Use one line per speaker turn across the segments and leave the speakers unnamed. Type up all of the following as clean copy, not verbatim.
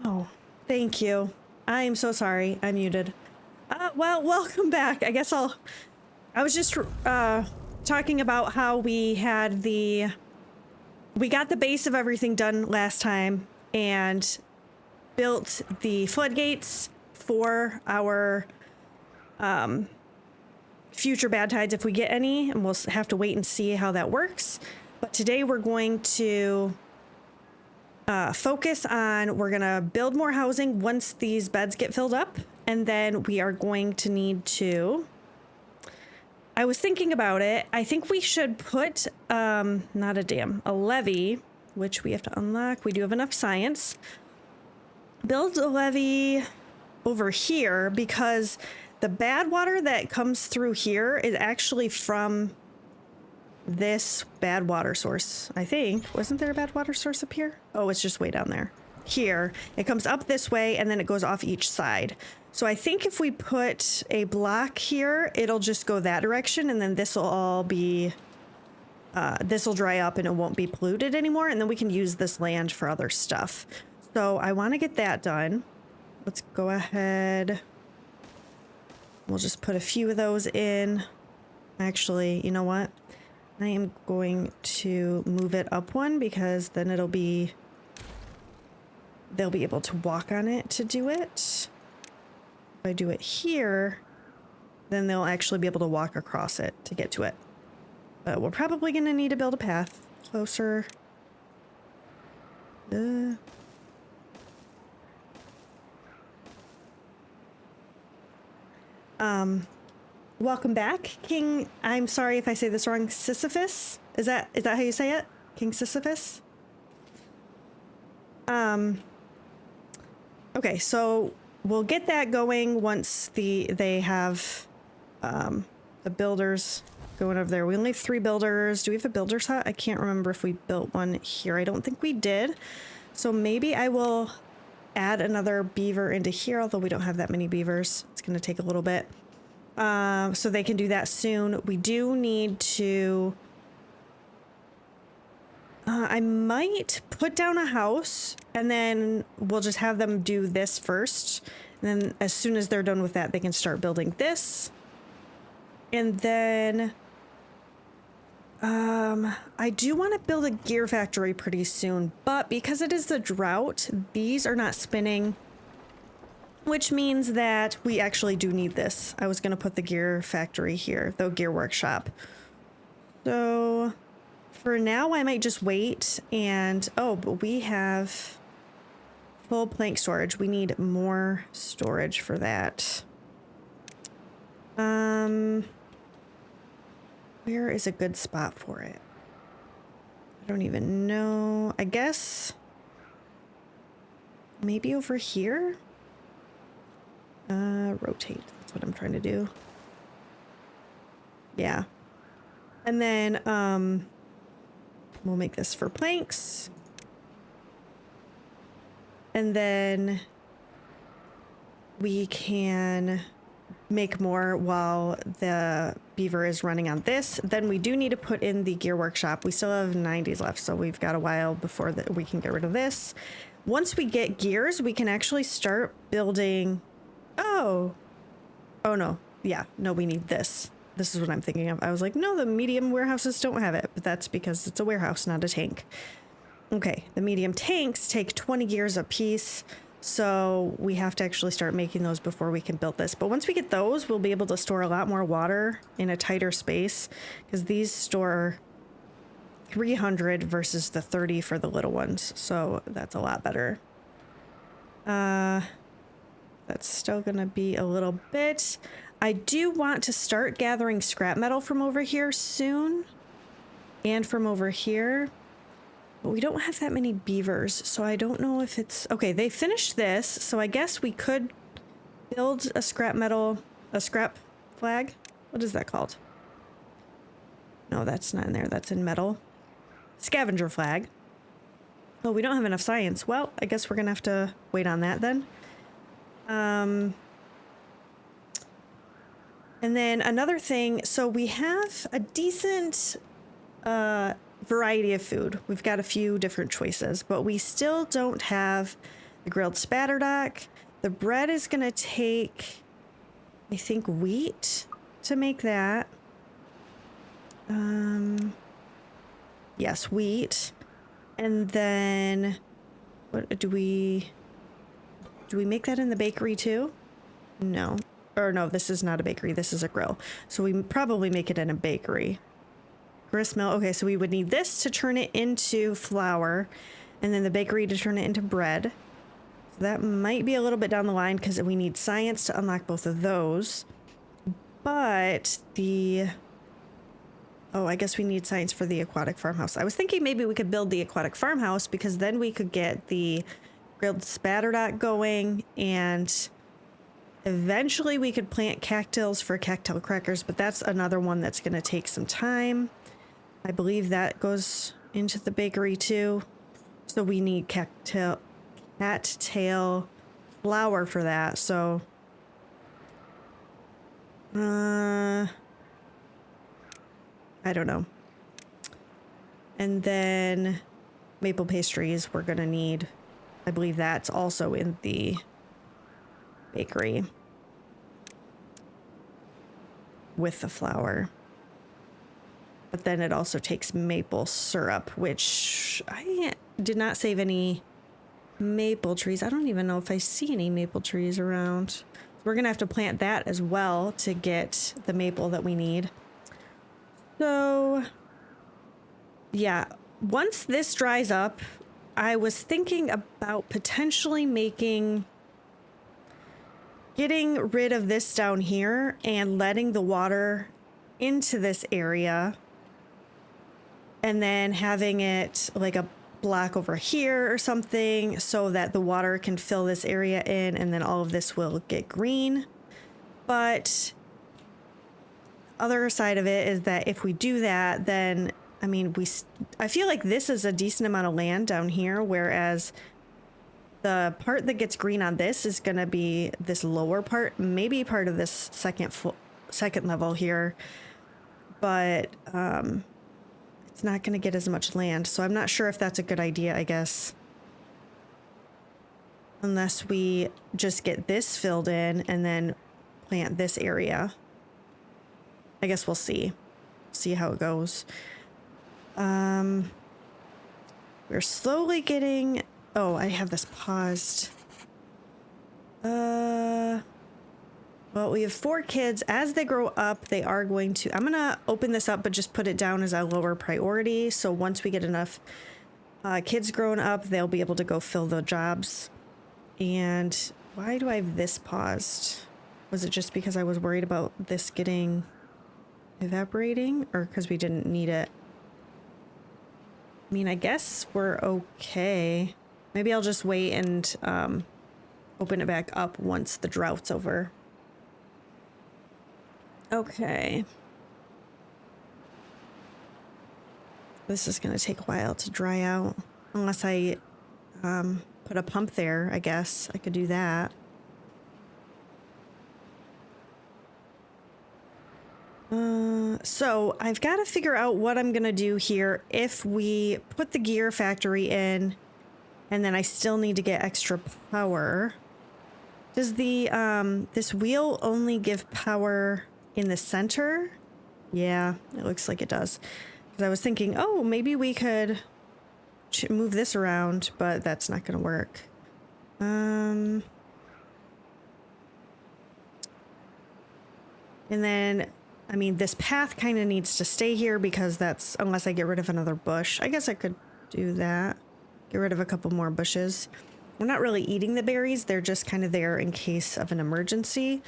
Oh, thank you. I am so sorry. I muted. Well, welcome back. I guess I was just talking about how we got the base of everything done last time and built the floodgates for our future bad tides if we get any, and we'll have to wait and see how that works. But today we're going to focus on, we're gonna build more housing once these beds get filled up, and then we are going to need to, I was thinking about it, I think we should put, not a dam, a levee, which we have to unlock. We do have enough science. Build a levee over here because the bad water that comes through here is actually from this bad water source, I think. Wasn't there a bad water source up here? Oh, it's just way down there. Here. It comes up this way and then it goes off each side. So I think if we put a block here, it'll just go that direction, and then this will all be, this will dry up and it won't be polluted anymore, and then we can use this land for other stuff. So I want to get that done. Let's go ahead. We'll just put a few of those in. Actually, you know what? I am going to move it up one because then they'll be able to walk on it to do it. If I do it here, then they'll actually be able to walk across it to get to it. But we're probably going to need to build a path closer. Welcome back, King. I'm sorry if I say this wrong. Sisyphus? Is that how you say it? King Sisyphus? Okay, so we'll get that going once they have the builders going over there. We only have 3 builders. Do we have a builder's hut? I can't remember if we built one here. I don't think we did. So maybe I will add another beaver into here, although we don't have that many beavers. It's going to take a little bit. So they can do that soon. We do need to... I might put down a house, and then we'll just have them do this first. And then as soon as they're done with that, they can start building this. And then... I do want to build a gear factory pretty soon, but because it is the drought, these are not spinning, which means that we actually do need this. I was going to put the gear factory here, the gear workshop. So for now, I might just wait and, oh, but we have full plank storage. We need more storage for that. Where is a good spot for it? I don't even know. I guess maybe over here? Rotate. That's what I'm trying to do. Yeah. And then we'll make this for planks. And then we can make more while the beaver is running on this. Then we do need to put in the gear workshop. We still have 90s left, so we've got a while before that we can get rid of this. Once we get gears, we can actually start building... Oh no. Yeah, no, we need this. This is what I'm thinking of. I was like, no, the medium warehouses don't have it, but that's because it's a warehouse, not a tank. Okay, the medium tanks take 20 gears a piece. So we have to actually start making those before we can build this. But once we get those, we'll be able to store a lot more water in a tighter space, because these store 300 versus the 30 for the little ones. So that's a lot better. That's still going to be a little bit. I do want to start gathering scrap metal from over here soon, and from over here. But we don't have that many beavers, so I don't know if it's... Okay, they finished this, so I guess we could build a scrap flag? What is that called? No, that's not in there. That's in metal. Scavenger flag. Well, we don't have enough science. Well, I guess we're going to have to wait on that then. And then another thing, so we have a decent... variety of food. We've got a few different choices, but we still don't have the grilled spatterdock. The bread is gonna take, I think, wheat to make that. Yes, wheat. And then what do we make that in the bakery too? No. Or no, this is not a bakery, this is a grill. So we probably make it in a bakery. Grist mill. Okay, so we would need this to turn it into flour, and then the bakery to turn it into bread. So that might be a little bit down the line because we need science to unlock both of those. But the... Oh, I guess we need science for the aquatic farmhouse. I was thinking maybe we could build the aquatic farmhouse because then we could get the grilled spatterdock going, and eventually we could plant cactiles for cactial crackers, but that's another one that's going to take some time. I believe that goes into the bakery too. So we need cattail flour for that. So I don't know. And then maple pastries we're gonna need. I believe that's also in the bakery with the flour. But then it also takes maple syrup, which I did not save any maple trees. I don't even know if I see any maple trees around. So we're gonna have to plant that as well to get the maple that we need. So yeah, once this dries up, I was thinking about potentially getting rid of this down here and letting the water into this area, and then having it like a block over here or something so that the water can fill this area in, and then all of this will get green. But other side of it is that if we do that, then I mean I feel like this is a decent amount of land down here, whereas the part that gets green on this is going to be this lower part, maybe part of this second level here, but it's not going to get as much land. So I'm not sure if that's a good idea, I guess, unless we just get this filled in and then plant this area. I guess we'll see how it goes. We're slowly getting... Oh, I have this paused. Well, we have 4 kids. As they grow up, they are going to... I'm going to open this up, but just put it down as a lower priority. So once we get enough kids growing up, they'll be able to go fill the jobs. And why do I have this paused? Was it just because I was worried about this getting evaporating, or because we didn't need it? I mean, I guess we're okay. Maybe I'll just wait and open it back up once the drought's over. Okay. This is going to take a while to dry out. Unless I put a pump there, I guess. I could do that. So I've got to figure out what I'm going to do here if we put the gear factory in and then I still need to get extra power. Does the this wheel only give power in the center? Yeah, it looks like it does. Because I was thinking, oh, maybe we could move this around, but that's not going to work. And then, I mean, this path kind of needs to stay here because that's, unless I get rid of another bush. I guess I could do that. Get rid of a couple more bushes. We're not really eating the berries. They're just kind of there in case of an emergency.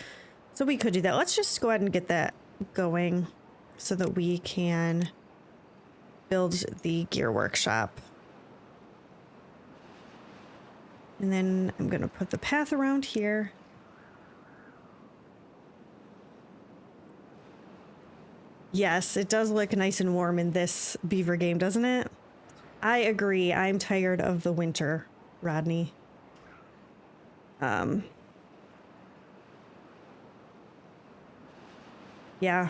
So we could do that. Let's just go ahead and get that going so that we can build the gear workshop. And then I'm going to put the path around here. Yes, it does look nice and warm in this beaver game, doesn't it? I agree. I'm tired of the winter, Rodney. Yeah.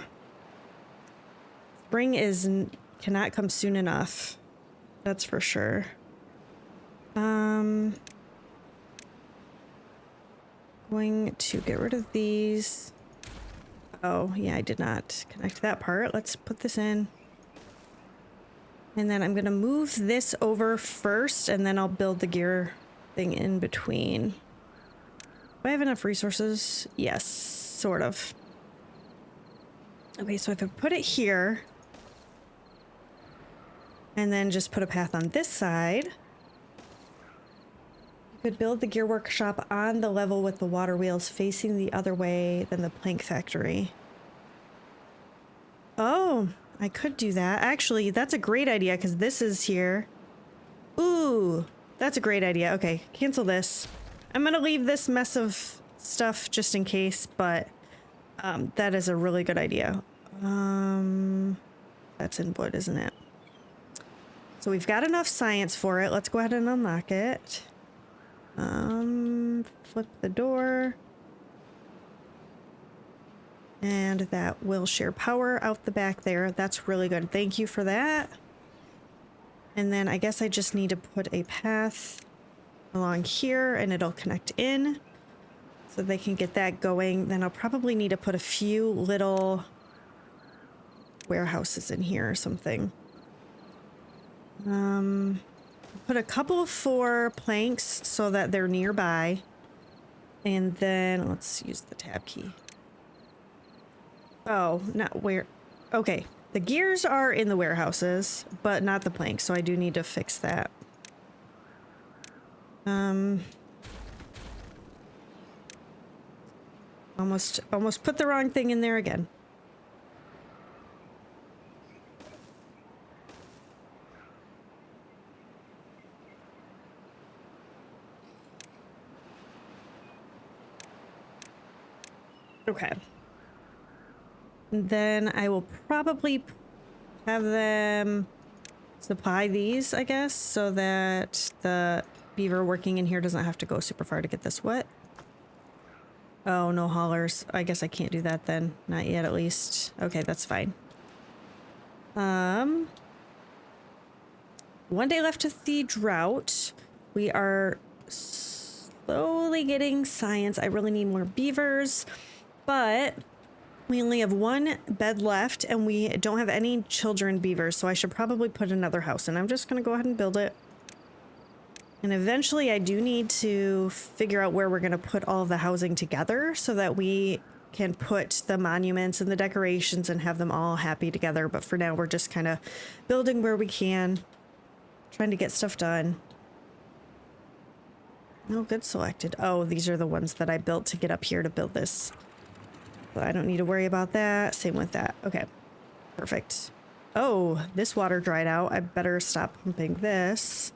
Spring cannot come soon enough. That's for sure. Going to get rid of these. Oh, yeah, I did not connect that part. Let's put this in. And then I'm going to move this over first, and then I'll build the gear thing in between. Do I have enough resources? Yes, sort of. Okay, so if I put it here, and then just put a path on this side, you could build the gear workshop on the level with the water wheels facing the other way than the plank factory. Oh, I could do that. Actually, that's a great idea because this is here. Ooh, that's a great idea. Okay, cancel this. I'm going to leave this mess of stuff just in case, but that is a really good idea. That's in wood, isn't it? So we've got enough science for it. Let's go ahead and unlock it. Flip the door. And that will share power out the back there. That's really good. Thank you for that. And then I guess I just need to put a path along here and it'll connect in so they can get that going. Then I'll probably need to put a few little warehouses in here or something. Put a couple for planks so that they're nearby. And then let's use the tab key. Oh, not where. Okay, the gears are in the warehouses, but not the planks, so I do need to fix that. Almost put the wrong thing in there again. Okay. Then I will probably have them supply these, I guess, so that the beaver working in here doesn't have to go super far to get this wet. Oh, no haulers. I guess I can't do that then. Not yet, at least. Okay, that's fine. 1 day left of the drought. We are slowly getting science. I really need more beavers, but we only have 1 bed left and we don't have any children beavers, so I should probably put another house in. I'm just going to go ahead and build it. And eventually I do need to figure out where we're going to put all of the housing together so that we can put the monuments and the decorations and have them all happy together. But for now, we're just kind of building where we can, trying to get stuff done. No, good selected. Oh, these are the ones that I built to get up here to build this. But I don't need to worry about that. Same with that. Okay, perfect. Oh, this water dried out. I better stop pumping this.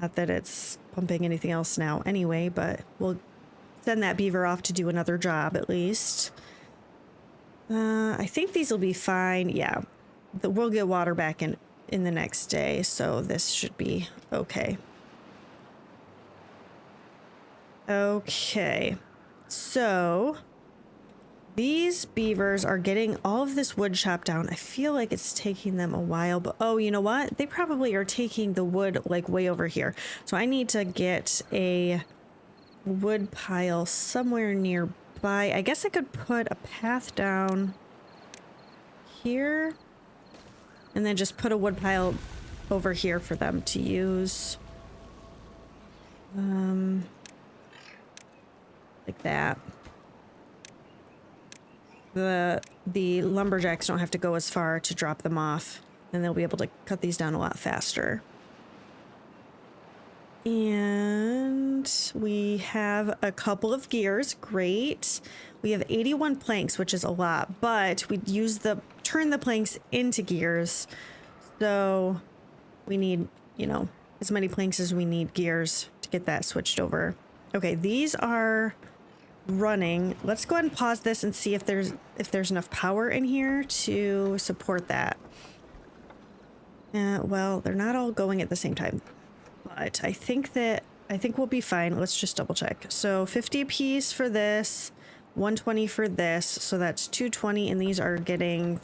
Not that it's pumping anything else now anyway, but we'll send that beaver off to do another job at least. I think these will be fine. Yeah, we'll get water back in the next day, so this should be okay. Okay, so these beavers are getting all of this wood chopped down. I feel like it's taking them a while, but oh, you know what? They probably are taking the wood like way over here. So I need to get a wood pile somewhere nearby. I guess I could put a path down here and then just put a wood pile over here for them to use. Like that. The lumberjacks don't have to go as far to drop them off, and they'll be able to cut these down a lot faster. And we have a couple of gears. Great. We have 81 planks, which is a lot, but we turn the planks into gears. So we need, you know, as many planks as we need gears to get that switched over. Okay, these are running. Let's go ahead and pause this and see if there's enough power in here to support that. Well, they're not all going at the same time, but I think we'll be fine. Let's just double check. So 50 apiece for this, 120 for this, so that's 220, and these are getting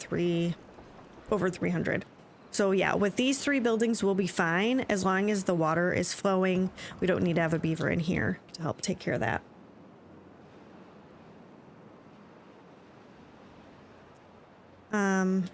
over 300. So yeah, with these 3 buildings we'll be fine as long as the water is flowing. We don't need to have a beaver in here to help take care of that. Um,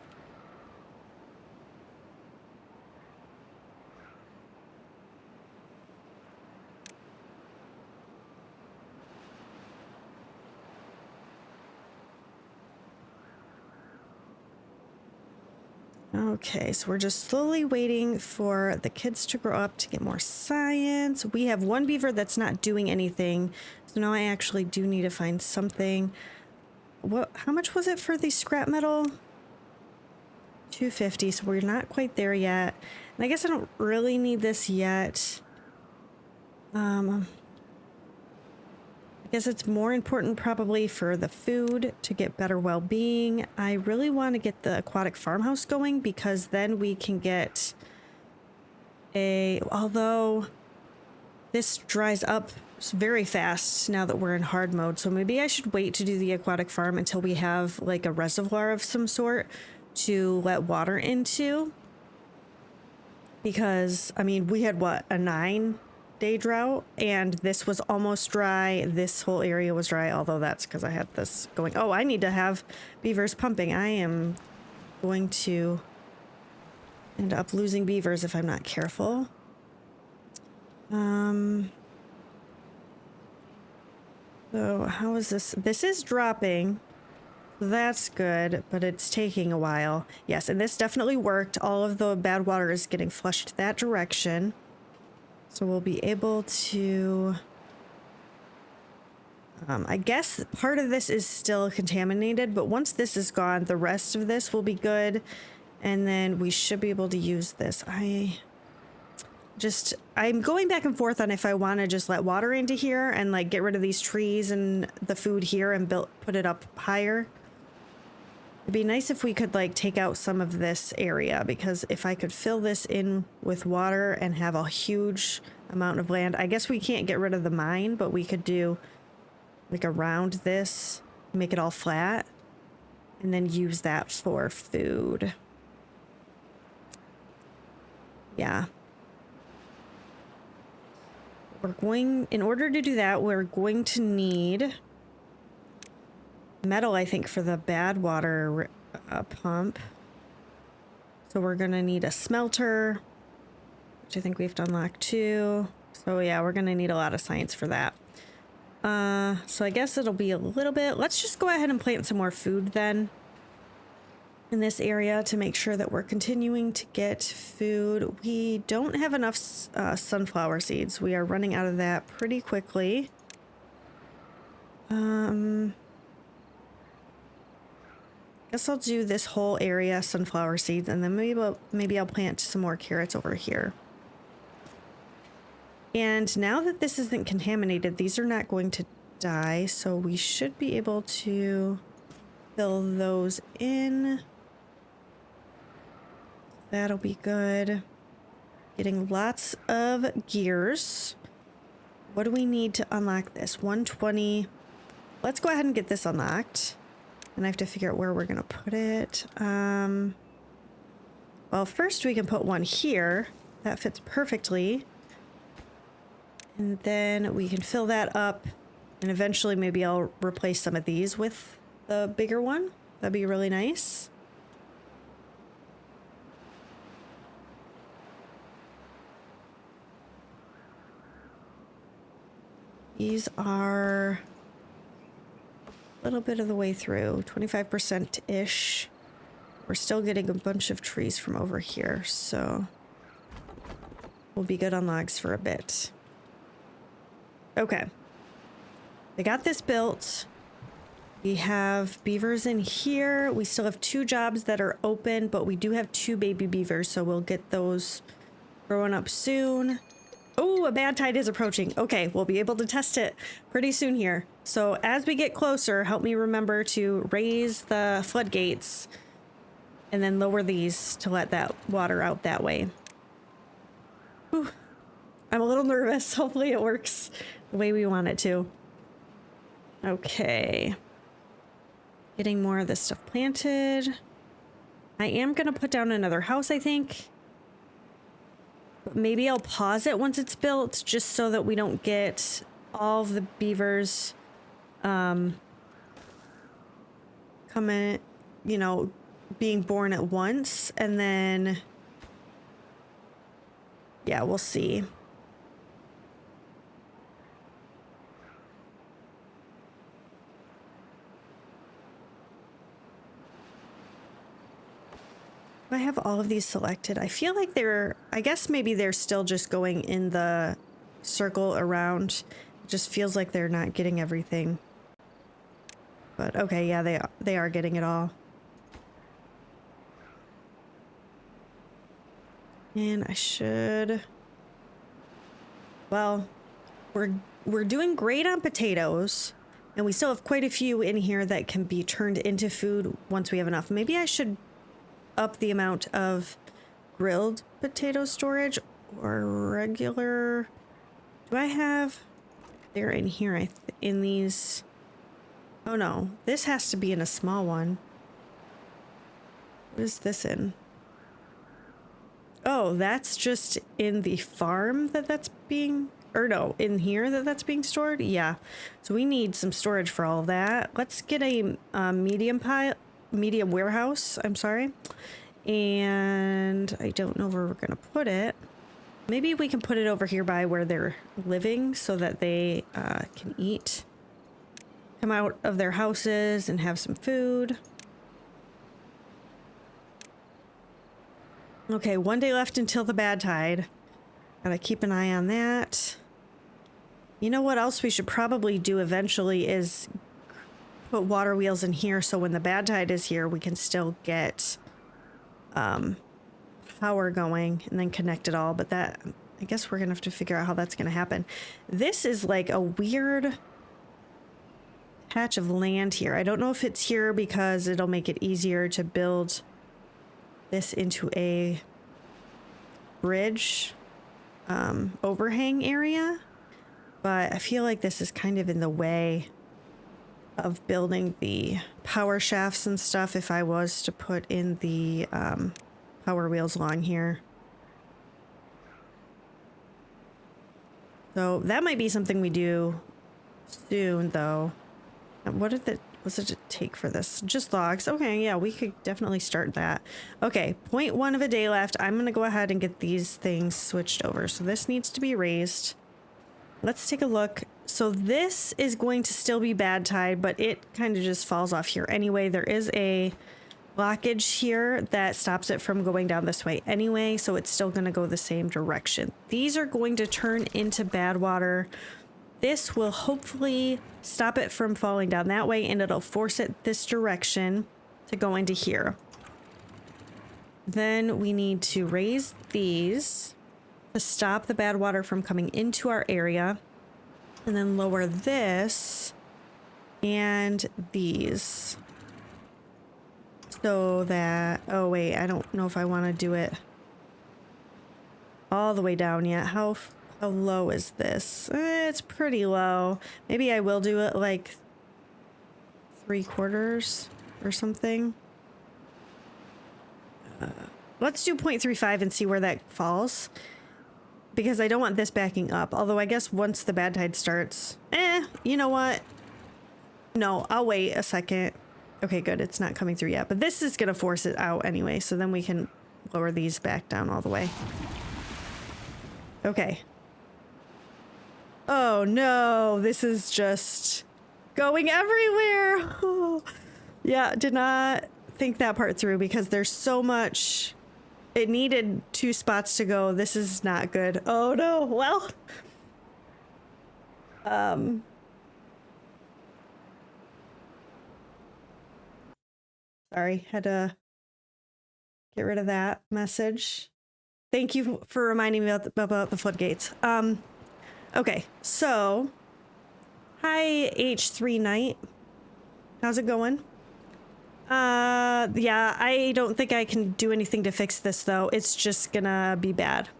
Okay, so we're just slowly waiting for the kids to grow up to get more science. We have one beaver that's not doing anything, so now I actually do need to find something. How much was it for the scrap metal? 250, so we're not quite there yet. And I guess I don't really need this yet. I guess it's more important probably for the food to get better well-being. I really want to get the aquatic farmhouse going because then we can get although this dries up very fast now that we're in hard mode, so maybe I should wait to do the aquatic farm until we have like a reservoir of some sort to let water into. Because, I mean, we had what, a 9-day drought, and this was almost dry. This whole area was dry, although that's because I had this going. Oh, I need to have beavers pumping. I am going to end up losing beavers if I'm not careful. So how is this? This is dropping. That's good, but it's taking a while. Yes, and this definitely worked. All of the bad water is getting flushed that direction. So we'll be able to... I guess part of this is still contaminated, but once this is gone, the rest of this will be good. And then we should be able to use this. I'm going back and forth on if I want to just let water into here and like get rid of these trees and the food here and put it up higher. It'd be nice if we could like take out some of this area, because if I could fill this in with water and have a huge amount of land, I guess we can't get rid of the mine, but we could do like around this, make it all flat, and then use that for food. Yeah. In order to do that, we're going to need metal, I think, for the bad water pump. So we're gonna need a smelter, which I think we have to unlock too. So yeah, we're gonna need a lot of science for that. So I guess it'll be a little bit. Let's just go ahead and plant some more food then in this area to make sure that we're continuing to get food. We don't have enough sunflower seeds. We are running out of that pretty quickly. Guess I'll do this whole area sunflower seeds, and then maybe I'll plant some more carrots over here. And now that this isn't contaminated, these are not going to die, so we should be able to fill those in. That'll be good. Getting lots of gears. What do we need to unlock this? 120. Let's go ahead and get this unlocked. And I have to figure out where we're going to put it. Well, first we can put one here. That fits perfectly. And then we can fill that up. And eventually maybe I'll replace some of these with the bigger one. That'd be really nice. These are a little bit of the way through, 25%-ish. We're still getting a bunch of trees from over here, so we'll be good on logs for a bit. Okay. They got this built. We have beavers in here. We still have 2 jobs that are open, but we do have 2 baby beavers, so we'll get those growing up soon. Oh, a bad tide is approaching. Okay, we'll be able to test it pretty soon here. So as we get closer, help me remember to raise the floodgates and then lower these to let that water out that way. Whew. I'm a little nervous. Hopefully it works the way we want it to. Okay. Getting more of this stuff planted. I am going to put down another house, I think. But maybe I'll pause it once it's built, just so that we don't get all of the beavers coming, you know, being born at once, and then yeah, we'll see. I have all of these selected. I feel like I guess maybe they're still just going in the circle around. It just feels like they're not getting everything. But okay, yeah, they are getting it all. And I should... Well, we're doing great on potatoes, and we still have quite a few in here that can be turned into food once we have enough. Maybe I should up the amount of grilled potato storage or regular. Do I have... They're in here, in these... Oh no, this has to be in a small one. What is this in? Oh, that's just in the farm that's being... Or no, in here that's being stored? Yeah. So we need some storage for all of that. Let's get a medium warehouse, I'm sorry. And I don't know where we're going to put it. Maybe we can put it over here by where they're living so that they can eat. Come out of their houses and have some food. Okay, 1 day left until the bad tide. Gotta keep an eye on that. You know what else we should probably do eventually is put water wheels in here so when the bad tide is here, we can still get power going and then connect it all. But that, I guess we're gonna have to figure out how that's gonna happen. This is like a weird patch of land here. I don't know if it's here because it'll make it easier to build this into a bridge overhang area, but I feel like this is kind of in the way of building the power shafts and stuff if I was to put in the power wheels along here. So that might be something we do soon though. What did the... What's it take for this? Just logs. Okay, yeah, we could definitely start that. Okay, 0.1 of a day left. I'm going to go ahead and get these things switched over. So this needs to be raised. Let's take a look. So this is going to still be bad tide, but it kind of just falls off here anyway. There is a blockage here that stops it from going down this way anyway, so it's still going to go the same direction. These are going to turn into bad water. This will hopefully stop it from falling down that way, and it'll force it this direction to go into here. Then we need to raise these to stop the bad water from coming into our area, and then lower this and these so that... Oh wait, I don't know if I want to do it all the way down yet. How low is this? It's pretty low. Maybe I will do it like 3/4 or something. Let's do 0.35 and see where that falls, because I don't want this backing up. Although I guess once the bad tide starts, you know what? No, I'll wait a second. Okay, good. It's not coming through yet, but this is gonna force it out anyway, so then we can lower these back down all the way. Okay. Oh no, this is just going everywhere. Oh. Yeah, did not think that part through because there's so much. It needed 2 spots to go. This is not good. Oh no, well. Sorry, had to get rid of that message. Thank you for reminding me about the floodgates. Okay, so hi H3 Knight. How's it going? Yeah, I don't think I can do anything to fix this though. It's just gonna be bad.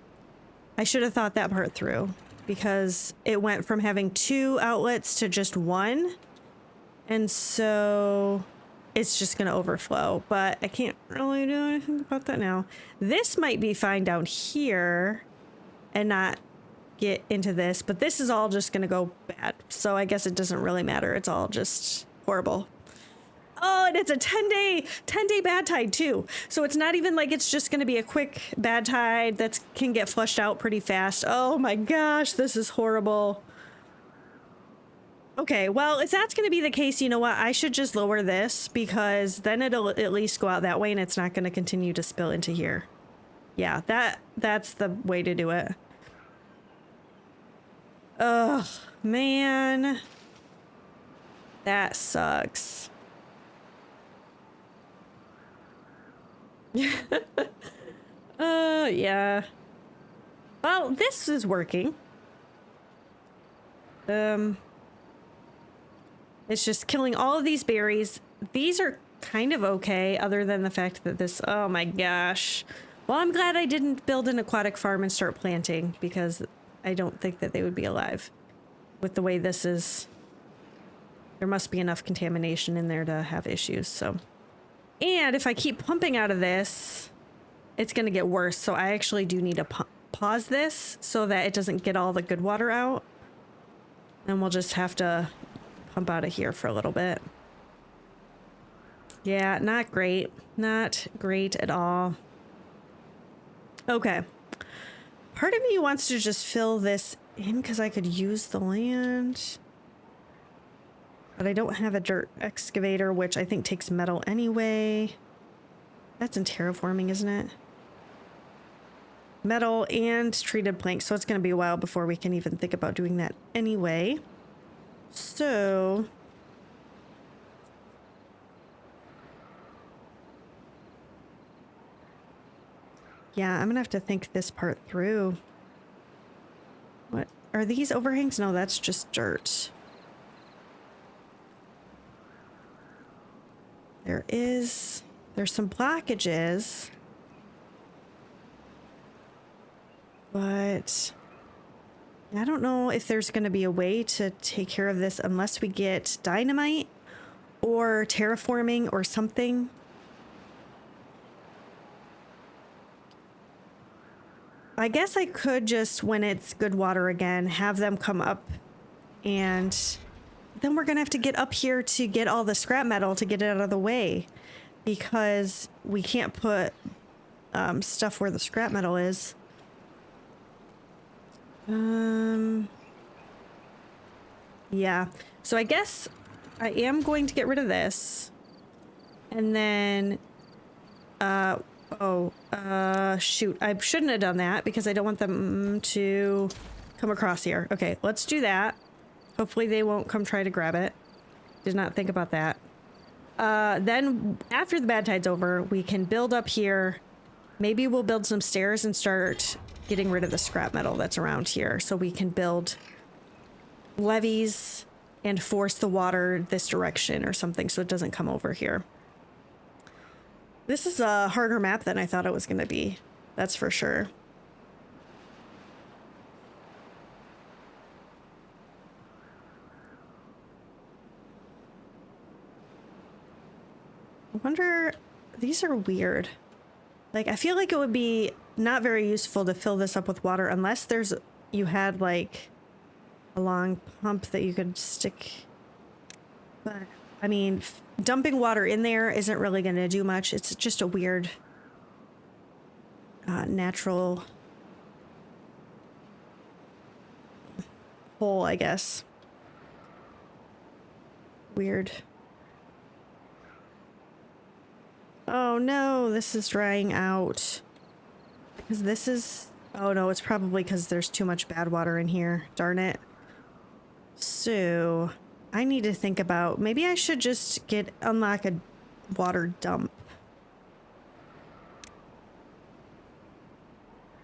I should have thought that part through because it went from having 2 outlets to just 1. And so it's just gonna overflow, but I can't really do anything about that now. This might be fine down here and not get into this, but this is all just gonna go bad. So I guess it doesn't really matter. It's all just horrible. Oh, and it's a 10-day bad tide too. So it's not even like it's just going to be a quick bad tide that can get flushed out pretty fast. Oh my gosh, this is horrible. Okay, well, if that's going to be the case, you know what? I should just lower this because then it'll at least go out that way and it's not going to continue to spill into here. Yeah, that's the way to do it. Ugh, man. That sucks. Yeah. Well, this is working. It's just killing all of these berries. These are kind of okay, other than the fact that this, oh my gosh. Well, I'm glad I didn't build an aquatic farm and start planting because I don't think that they would be alive. With the way this is, there must be enough contamination in there to have issues, so. And if I keep pumping out of this, it's going to get worse. So I actually do need to pause this so that it doesn't get all the good water out. And we'll just have to pump out of here for a little bit. Yeah, not great. Not great at all. Okay. Part of me wants to just fill this in because I could use the land. But I don't have a dirt excavator, which I think takes metal anyway. That's in terraforming, isn't it? Metal and treated planks, so it's going to be a while before we can even think about doing that anyway. So... yeah, I'm going to have to think this part through. What? Are these overhangs? No, that's just dirt. There's some blockages. But I don't know if there's going to be a way to take care of this unless we get dynamite or terraforming or something. I guess I could just, when it's good water again, have them come up, and then we're going to have to get up here to get all the scrap metal to get it out of the way, because we can't put stuff where the scrap metal is. Yeah, so I guess I am going to get rid of this, and then shoot, I shouldn't have done that because I don't want them to come across here. Okay, let's do that. Hopefully they won't come try to grab it. Did not think about that. Then after the bad tide's over, we can build up here. Maybe we'll build some stairs and start getting rid of the scrap metal that's around here so we can build levees and force the water this direction or something so it doesn't come over here. This is a harder map than I thought it was going to be. That's for sure. I wonder, these are weird. Like, I feel like it would be not very useful to fill this up with water unless you had like a long pump that you could stick. But I mean, dumping water in there isn't really going to do much. It's just a weird natural hole, I guess. Weird. Oh no, this is drying out. Because this is... oh no, it's probably because there's too much bad water in here. Darn it. So... I need to think about, maybe I should just unlock a water dump.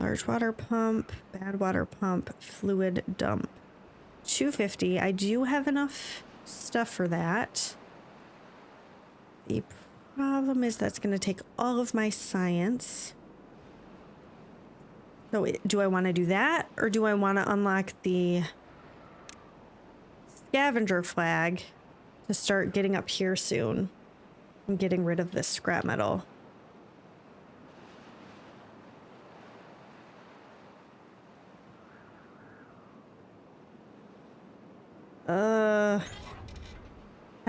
Large water pump, bad water pump, fluid dump. 250. I do have enough stuff for that. The problem is that's going to take all of my science. So do I want to do that, or do I want to unlock the scavenger flag to start getting up here soon and getting rid of this scrap metal?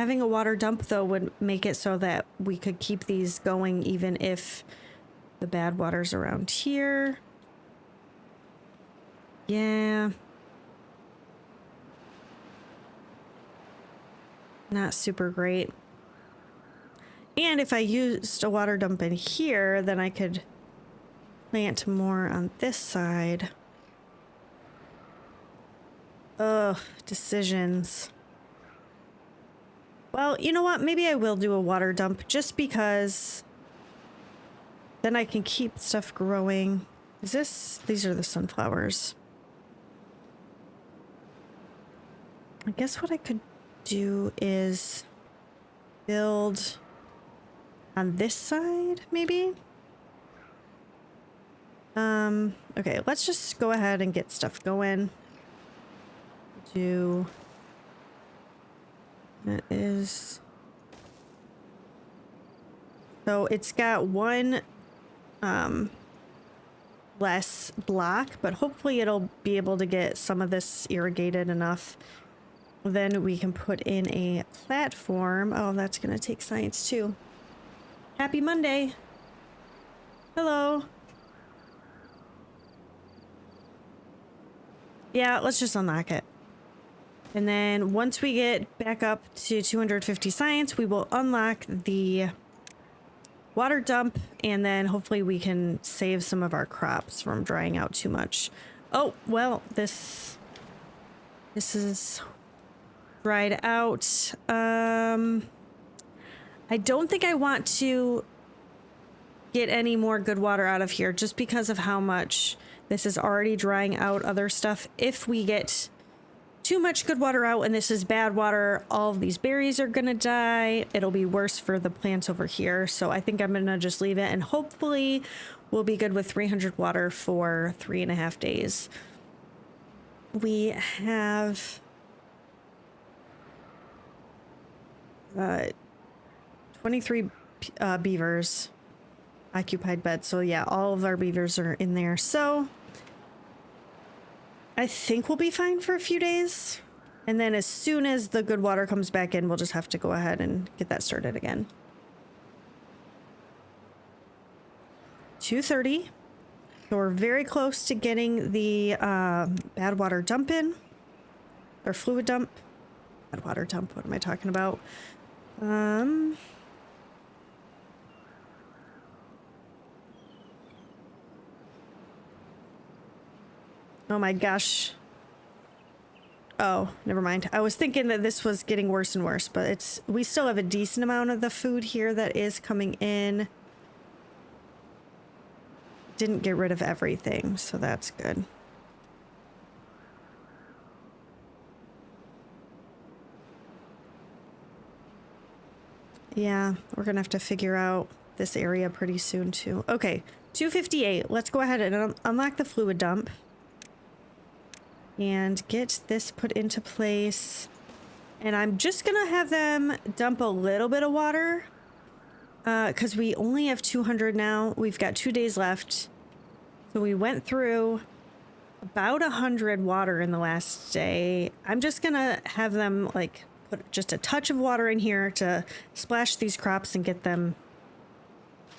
Having a water dump, though, would make it so that we could keep these going even if the bad water's around here. Yeah. Not super great. And if I used a water dump in here, then I could plant more on this side. Ugh, decisions. Well, you know what? Maybe I will do a water dump just because then I can keep stuff growing. Is this? These are the sunflowers. I guess what I could do is build on this side, maybe? Okay, let's just go ahead and get stuff going. That is... So it's got one less block, but hopefully it'll be able to get some of this irrigated enough. Then we can put in a platform. Oh, that's gonna take science too. Happy Monday. Hello. Yeah, let's just unlock it. And then once we get back up to 250 science, we will unlock the water dump, and then hopefully we can save some of our crops from drying out too much. Oh, well, this is dried out. I don't think I want to get any more good water out of here just because of how much this is already drying out other stuff. If we get too much good water out and this is bad water, all of these berries are gonna die. It'll be worse for the plants over here. So I think I'm gonna just leave it, and hopefully we'll be good with 300 water for 3.5 days. We have 23 beavers occupied beds. So yeah, all of our beavers are in there. So I think we'll be fine for a few days. And then as soon as the good water comes back in, we'll just have to go ahead and get that started again. 2:30. So we're very close to getting the bad water dump in. Or fluid dump. Bad water dump, what am I talking about? Oh my gosh. Oh, never mind. I was thinking that this was getting worse and worse, but we still have a decent amount of the food here that is coming in. Didn't get rid of everything, so that's good. Yeah, we're gonna have to figure out this area pretty soon too. Okay, 258. Let's go ahead and unlock the fluid dump. And get this put into place. And I'm just gonna have them dump a little bit of water. Because we only have 200 now. We've got 2 days left. So we went through about 100 water in the last day. I'm just gonna have them like put just a touch of water in here to splash these crops and get them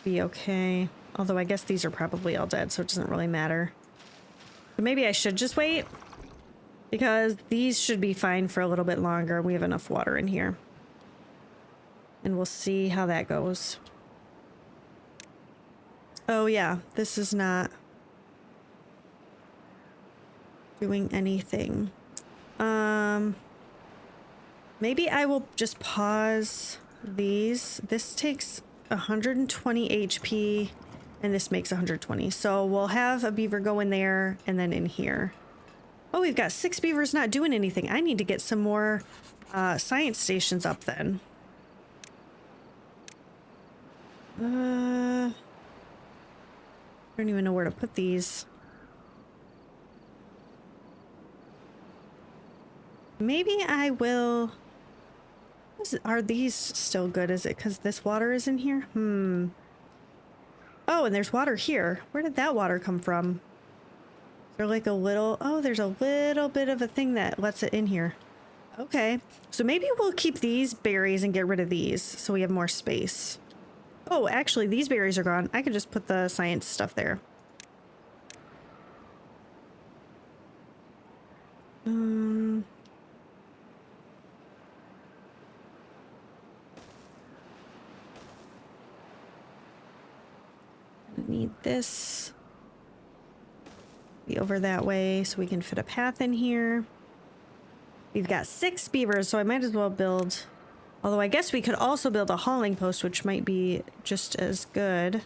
be okay. Although I guess these are probably all dead, so it doesn't really matter. But maybe I should just wait, because these should be fine for a little bit longer. We have enough water in here. And we'll see how that goes. Oh yeah, this is not doing anything. Maybe I will just pause these. This takes 120 HP and this makes 120. So we'll have a beaver go in there and then in here. Oh, we've got 6 beavers not doing anything. I need to get some more science stations up then. I don't even know where to put these. Maybe I will... Are these still good? Is it because this water is in here? Oh, and there's water here. Where did that water come from? Is there like a little... Oh, there's a little bit of a thing that lets it in here. Okay, so maybe we'll keep these berries and get rid of these so we have more space. Oh, actually, these berries are gone. I could just put the science stuff there. I need this. Be over that way so we can fit a path in here. We've got 6 beavers, so I might as well build... Although I guess we could also build a hauling post, which might be just as good.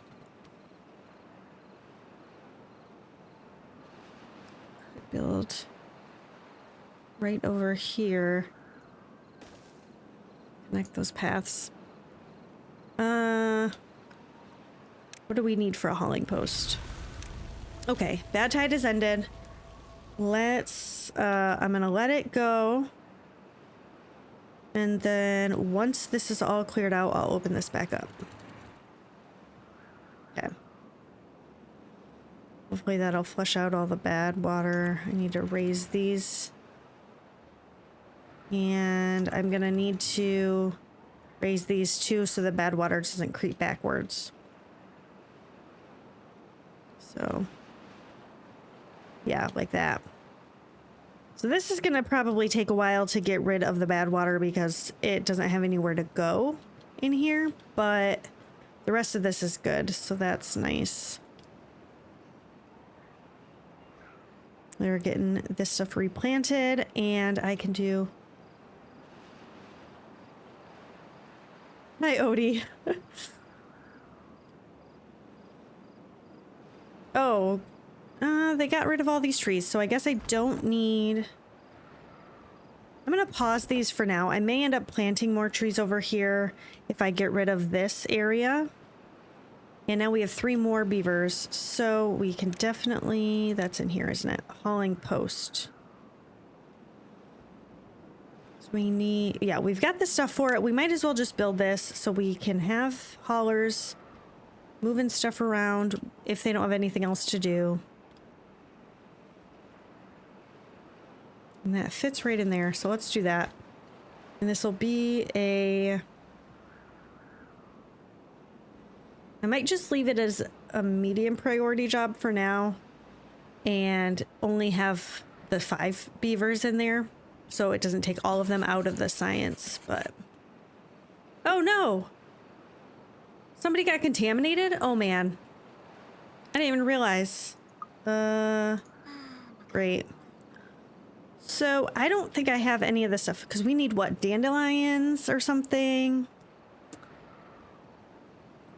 Build right over here. Connect those paths. What do we need for a hauling post? Okay, bad tide has ended. Let's, I'm gonna let it go. And then once this is all cleared out, I'll open this back up. Okay. Hopefully that'll flush out all the bad water. I need to raise these. And I'm gonna need to raise these too so the bad water doesn't creep backwards. So, yeah, like that. So this is gonna probably take a while to get rid of the bad water because it doesn't have anywhere to go in here, but the rest of this is good, so that's nice. They're getting this stuff replanted, and I can do... Hi, Odie. Oh, they got rid of all these trees, so I guess I don't need... I'm gonna pause these for now. I may end up planting more trees over here if I get rid of this area. And now we have 3 more beavers, so we can definitely... That's in here, isn't it? Hauling post. So we need... Yeah, we've got the stuff for it. We might as well just build this so we can have haulers moving stuff around if they don't have anything else to do. And that fits right in there, so let's do that. And this will be a... I might just leave it as a medium priority job for now and only have the 5 beavers in there so it doesn't take all of them out of the science, but... Oh no! Somebody got contaminated? Oh man. I didn't even realize. Great. So I don't think I have any of this stuff because we need what, dandelions or something?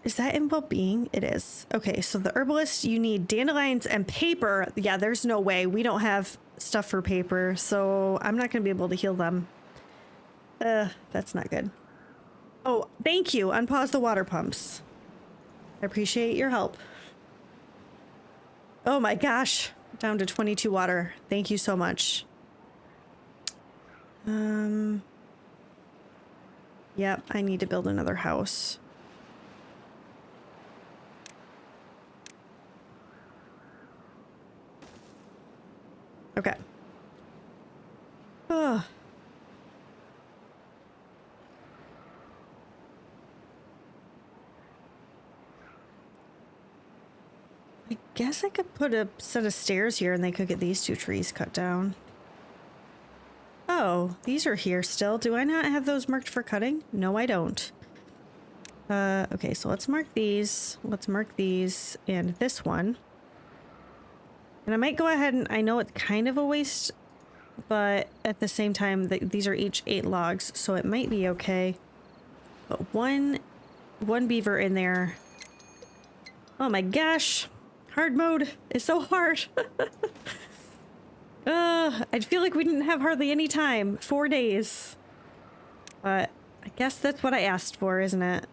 Is that in well-being? It is. Okay, so the herbalist, you need dandelions and paper. Yeah, there's no way. We don't have stuff for paper, so I'm not going to be able to heal them. That's not good. Oh, thank you. Unpause the water pumps. I appreciate your help. Oh my gosh. Down to 22 water. Thank you so much. Yep, I need to build another house. Okay. Oh. I guess I could put a set of stairs here and they could get these 2 trees cut down. Oh, these are here still. Do I not have those marked for cutting? No, I don't. Okay, so let's mark these. Let's mark these and this one. And I might go ahead and... I know it's kind of a waste, but at the same time, these are each 8 logs, so it might be okay. But one beaver in there. Oh my gosh. Hard mode is so hard. I feel like we didn't have hardly any time. 4 days. But I guess that's what I asked for, isn't it?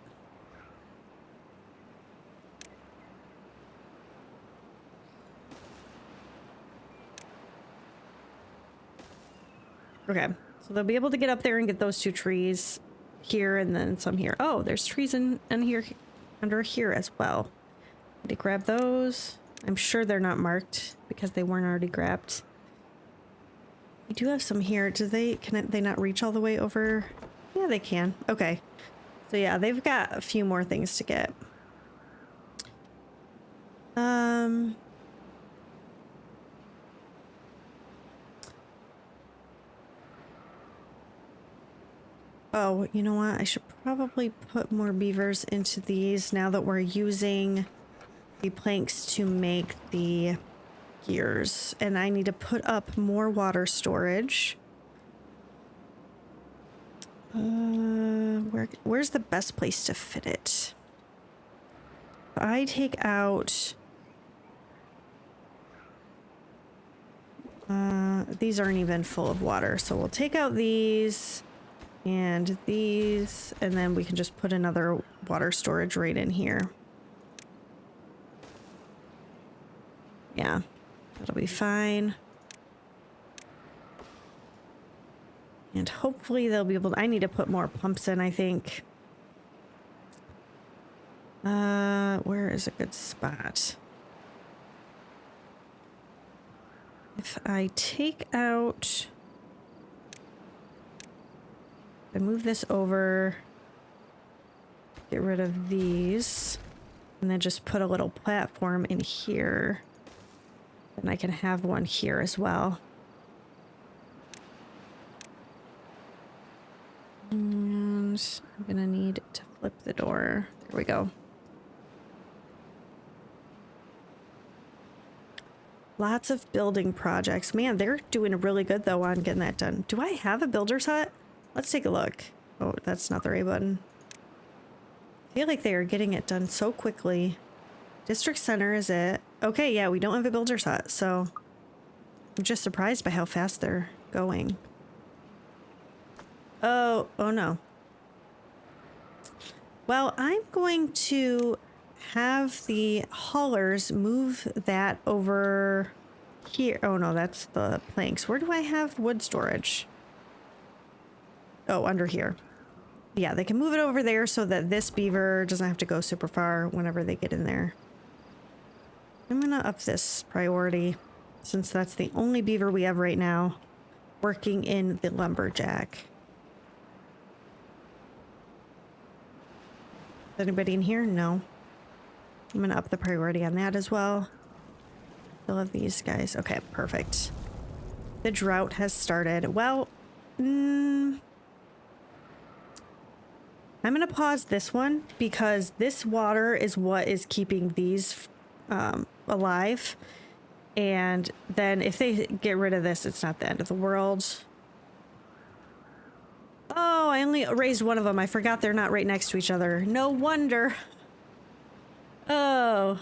Okay, so they'll be able to get up there and get those 2 trees here and then some here. Oh, there's trees in here, under here as well. Need to grab those. I'm sure they're not marked because they weren't already grabbed. We do have some here. Can they not reach all the way over? Yeah, they can. Okay. So yeah, they've got a few more things to get. Oh, you know what? I should probably put more beavers into these now that we're using the planks to make the gears. And I need to put up more water storage. Where's the best place to fit it? I take out... these aren't even full of water, so we'll take out these and these, and then we can just put another water storage right in here. Yeah, that'll be fine. And hopefully they'll be able to... I need to put more pumps in, I think. Where is a good spot? If I take out... I move this over, get rid of these, and then just put a little platform in here. And I can have one here as well. And I'm gonna need to flip the door. There we go. Lots of building projects. Man, they're doing really good though on getting that done. Do I have a builder's hut? Let's take a look. Oh, that's not the right button. I feel like they are getting it done so quickly. District Center is it? Okay, yeah, we don't have a builder's hut, so I'm just surprised by how fast they're going. Oh no. Well, I'm going to have the haulers move that over here. Oh no, that's the planks. Where do I have wood storage? Oh, under here. Yeah, they can move it over there so that this beaver doesn't have to go super far whenever they get in there. I'm gonna up this priority since that's the only beaver we have right now working in the lumberjack. Is anybody in here? No. I'm gonna up the priority on that as well. Still have these guys. Okay, perfect. The drought has started. Well, I'm going to pause this one because this water is what is keeping these alive. And then if they get rid of this, it's not the end of the world. Oh, I only raised one of them. I forgot they're not right next to each other. No wonder. Oh.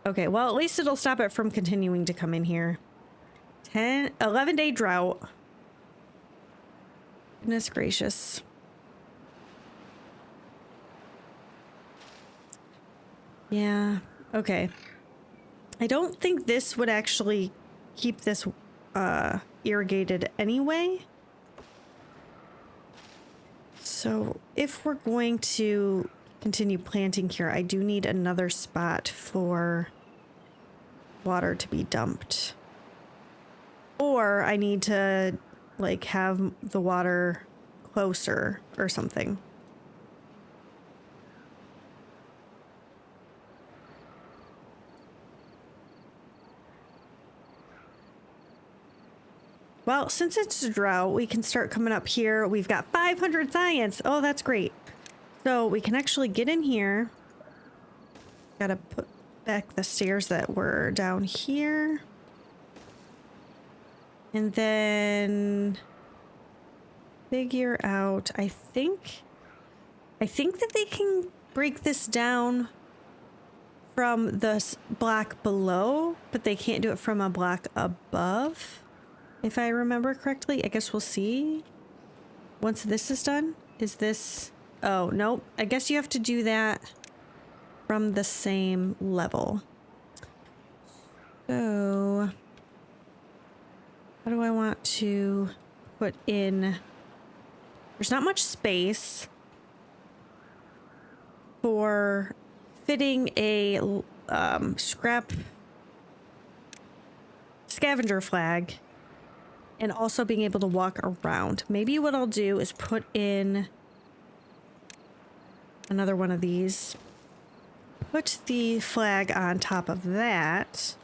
Okay, well, at least it'll stop it from continuing to come in here. 11-day drought. Goodness gracious. Yeah, okay. I don't think this would actually keep this irrigated anyway. So if we're going to continue planting here, I do need another spot for water to be dumped. Or I need to like have the water closer or something. Well, since it's a drought, we can start coming up here. We've got 500 science. Oh, that's great. So we can actually get in here. Gotta put back the stairs that were down here. And then figure out, I think that they can break this down from the block below, but they can't do it from a block above. If I remember correctly, I guess we'll see. Once this is done, is this... Oh, nope. I guess you have to do that from the same level. So... how do I want to put in... There's not much space for fitting a scavenger flag and also being able to walk around. Maybe what I'll do is put in another one of these. Put the flag on top of that.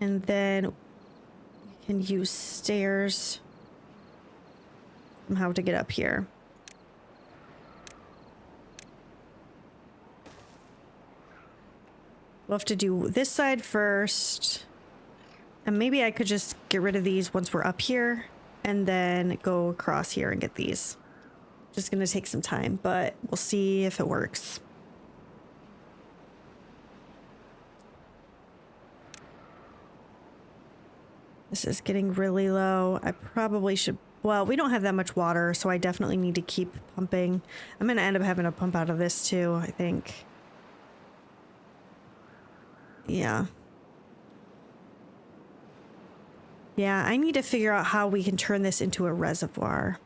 And then we can use stairs somehow to get up here. We'll have to do this side first. And maybe I could just get rid of these once we're up here and then go across here and get these. Just gonna take some time, but we'll see if it works. This is getting really low. I probably should, well, we don't have that much water, so I definitely need to keep pumping. I'm gonna end up having to pump out of this too, I think. Yeah. Yeah, I need to figure out how we can turn this into a reservoir.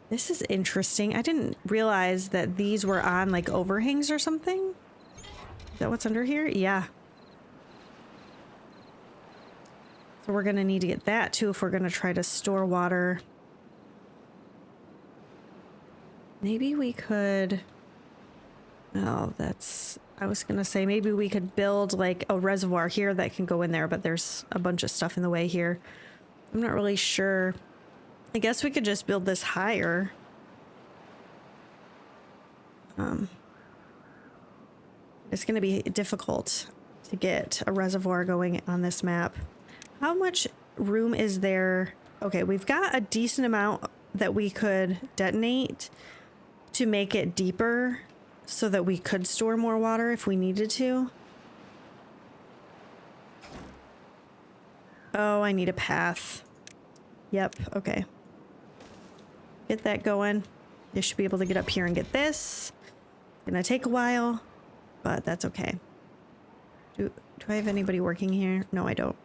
This is interesting. I didn't realize that these were on like overhangs or something. Is that what's under here? Yeah. So we're gonna need to get that too if we're gonna try to store water. Maybe we could... Oh, that's... I was gonna say maybe we could build like a reservoir here that can go in there, but there's a bunch of stuff in the way here. I'm not really sure. I guess we could just build this higher. It's gonna be difficult to get a reservoir going on this map. How much room is there? Okay, we've got a decent amount that we could detonate to make it deeper so that we could store more water if we needed to. Oh, I need a path. Yep, okay. Get that going. They should be able to get up here and get this. Gonna take a while, but that's okay. Do I have anybody working here? No, I don't.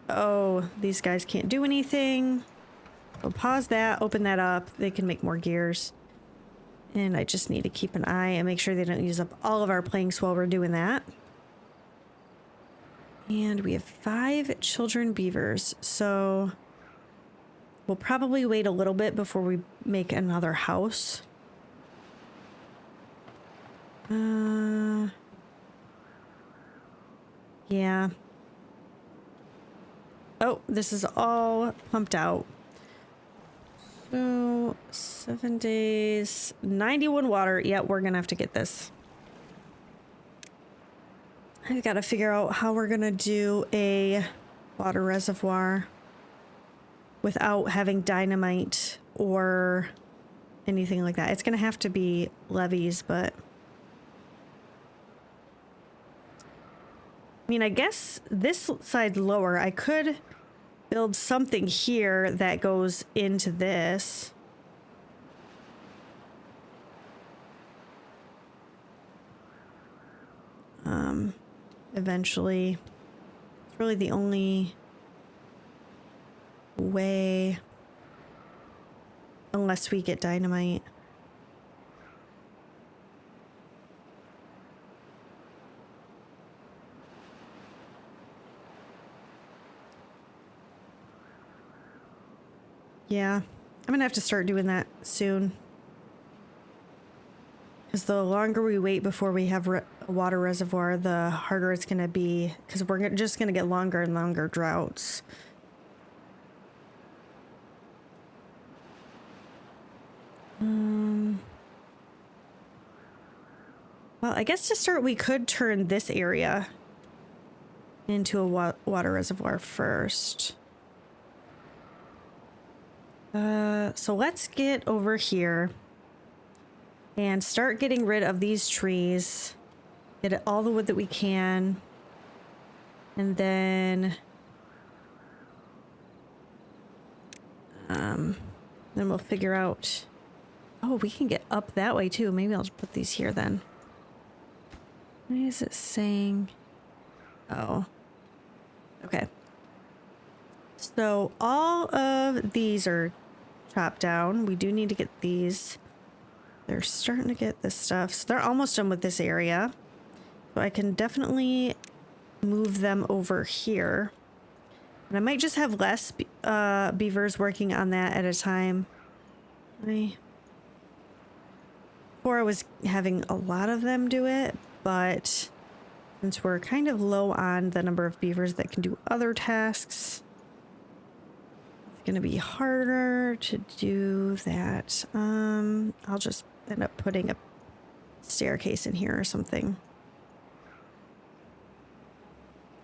Oh, these guys can't do anything. We'll pause that, open that up. They can make more gears. And I just need to keep an eye and make sure they don't use up all of our planks while we're doing that. And we have 5 children beavers, so we'll probably wait a little bit before we make another house. Yeah. Oh, this is all pumped out. So 7 days, 91 water. Yeah, we're gonna have to get this. I've got to figure out how we're gonna do a water reservoir without having dynamite or anything like that. It's gonna have to be levees, but I mean, I guess this side's lower. I could build something here that goes into this. Eventually. It's really the only way, unless we get dynamite. Yeah, I'm gonna have to start doing that soon. Because the longer we wait before we have a water reservoir, the harder it's gonna be. Because we're just gonna get longer and longer droughts. Well, I guess to start, we could turn this area into a water reservoir first. So let's get over here and start getting rid of these trees. Get all the wood that we can. And then we'll figure out, oh, we can get up that way too. Maybe I'll just put these here then. What is it saying? Oh, okay. So all of these are chopped down. We do need to get these. They're starting to get this stuff. So they're almost done with this area. So I can definitely move them over here. And I might just have less beavers working on that at a time. Before I was having a lot of them do it, but since we're kind of low on the number of beavers that can do other tasks, it's going to be harder to do that. I'll just end up putting a staircase in here or something.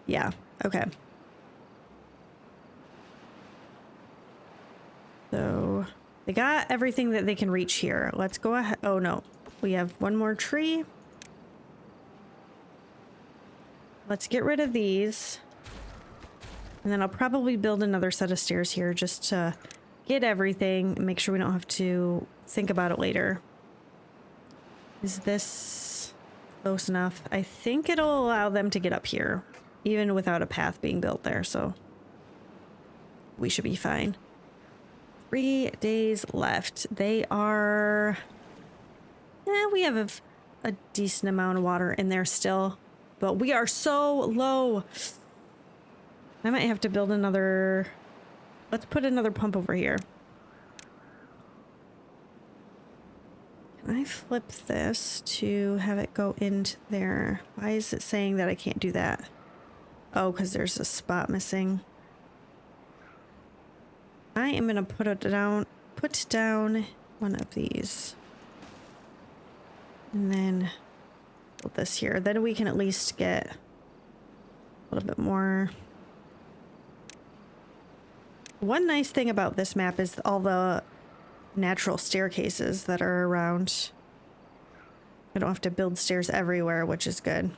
Yeah, okay. So they got everything that they can reach here. Let's go ahead. Oh no, we have one more tree. Let's get rid of these. And then I'll probably build another set of stairs here just to get everything and make sure we don't have to think about it later. Is this close enough? I think it'll allow them to get up here, even without a path being built there, so we should be fine. 3 days left. They are... we have a decent amount of water in there still, but we are so low. I might have to build another... Let's put another pump over here. Can I flip this to have it go into there? Why is it saying that I can't do that? Oh, because there's a spot missing. I am gonna put down one of these. And then build this here. Then we can at least get a little bit more. One nice thing about this map is all the natural staircases that are around. I don't have to build stairs everywhere, which is good.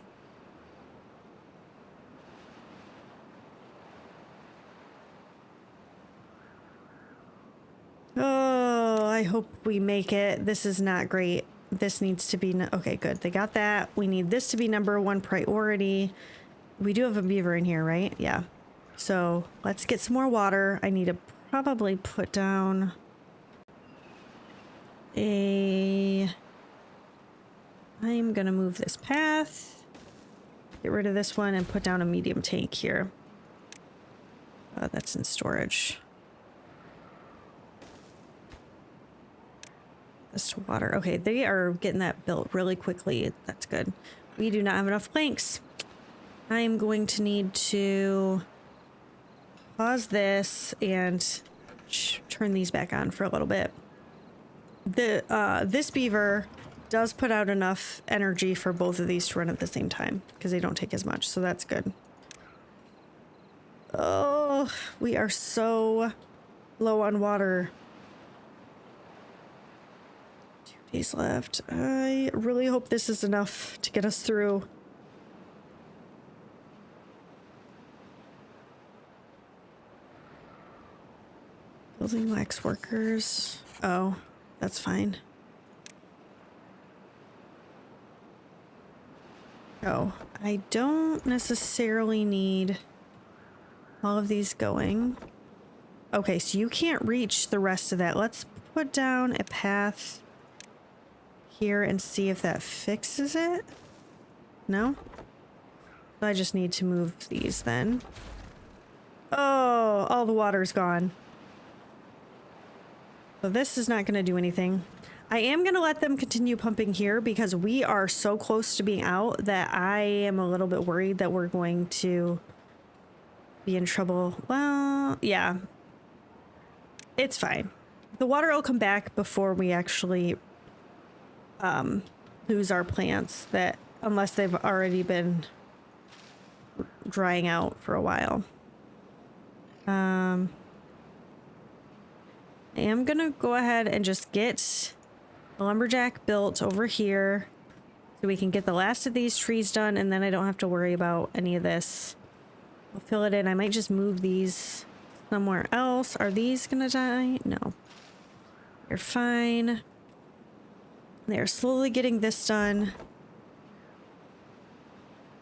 Oh, I hope we make it. This is not great. This needs to be... Okay, good. They got that. We need this to be #1 priority. We do have a beaver in here, right? Yeah. So let's get some more water. I need to probably put down I'm gonna move this path, get rid of this one, and put down a medium tank here. That's in storage. This water. Okay, they are getting that built really quickly. That's good. We do not have enough planks. I am going to need to pause this and turn these back on for a little bit. This beaver does put out enough energy for both of these to run at the same time because they don't take as much, so that's good. Oh, we are so low on water. 2 days left. I really hope this is enough to get us through. Building wax workers. Oh, that's fine. Oh, I don't necessarily need all of these going. Okay, so you can't reach the rest of that. Let's put down a path here and see if that fixes it. No? I just need to move these then. Oh, all the water's gone. So this is not going to do anything. I am going to let them continue pumping here because we are so close to being out that I am a little bit worried that we're going to be in trouble. Well, yeah. It's fine. The water will come back before we actually lose our plants, that unless they've already been drying out for a while. I am gonna go ahead and just get a lumberjack built over here so we can get the last of these trees done, and then I don't have to worry about any of this. I'll fill it in. I might just move these somewhere else. Are these gonna die? No. They're fine. They're slowly getting this done.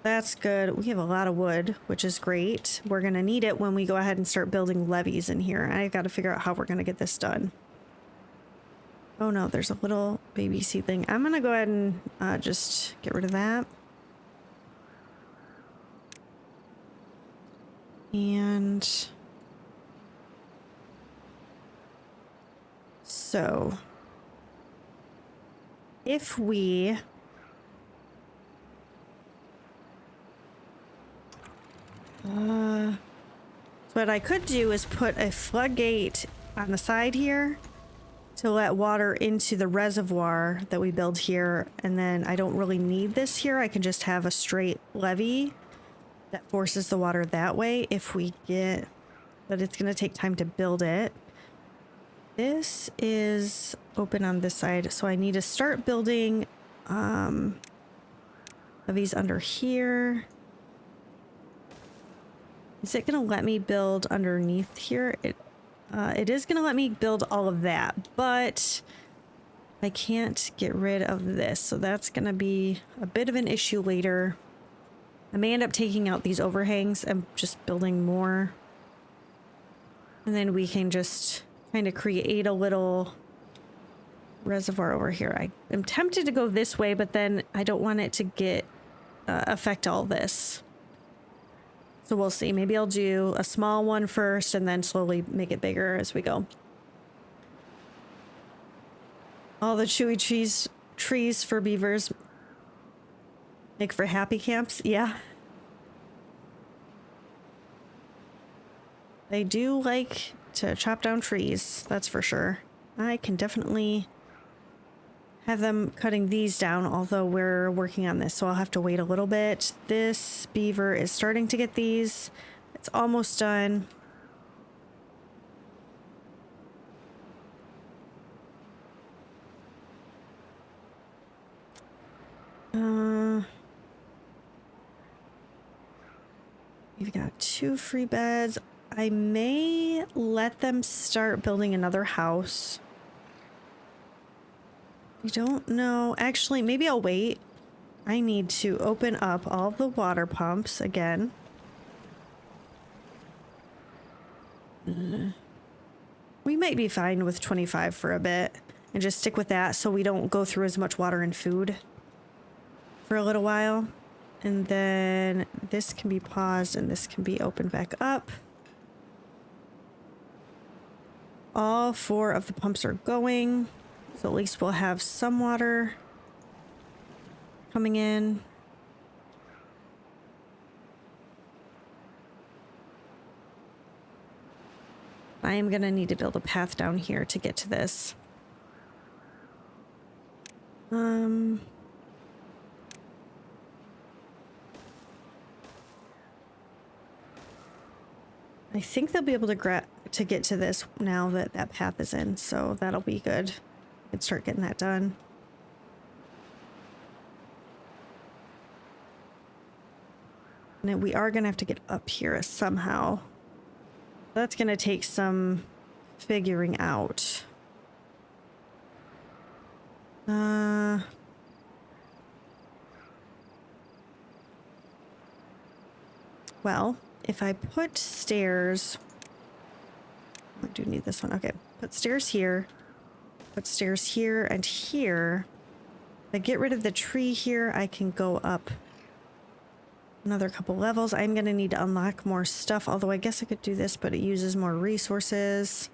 That's good. We have a lot of wood, which is great. We're going to need it when we go ahead and start building levees in here. I've got to figure out how we're going to get this done. Oh no, there's a little baby seedling. I'm going to go ahead and just get rid of that. And so if we what I could do is put a floodgate on the side here to let water into the reservoir that we build here, and then I don't really need this here. I can just have a straight levee that forces the water that way if we get, but it's going to take time to build it. This is open on this side, so I need to start building levees under here. Is it going to let me build underneath here? It is going to let me build all of that, but I can't get rid of this, so that's going to be a bit of an issue later. I may end up taking out these overhangs and just building more. And then we can just kind of create a little reservoir over here. I am tempted to go this way, but then I don't want it to get affect all this. So we'll see. Maybe I'll do a small one first and then slowly make it bigger as we go. All the chewy trees for beavers make for happy camps. Yeah. They do like to chop down trees, that's for sure. I can definitely have them cutting these down, although we're working on this, so I'll have to wait a little bit. This beaver is starting to get these. It's almost done. We've got 2 free beds. I may let them start building another house. I don't know. Actually, maybe I'll wait. I need to open up all the water pumps again. We might be fine with 25 for a bit and just stick with that so we don't go through as much water and food for a little while. And then this can be paused and this can be opened back up. All 4 of the pumps are going. So at least we'll have some water coming in. I am going to need to build a path down here to get to this. I think they'll be able to get to this now that that path is in, so that'll be good. I can start getting that done. And then we are going to have to get up here somehow. That's going to take some figuring out. Well, if I put stairs... I do need this one. Okay, put stairs here. Put stairs here and here. If I get rid of the tree here, I can go up another couple levels. I'm going to need to unlock more stuff, although I guess I could do this, but it uses more resources.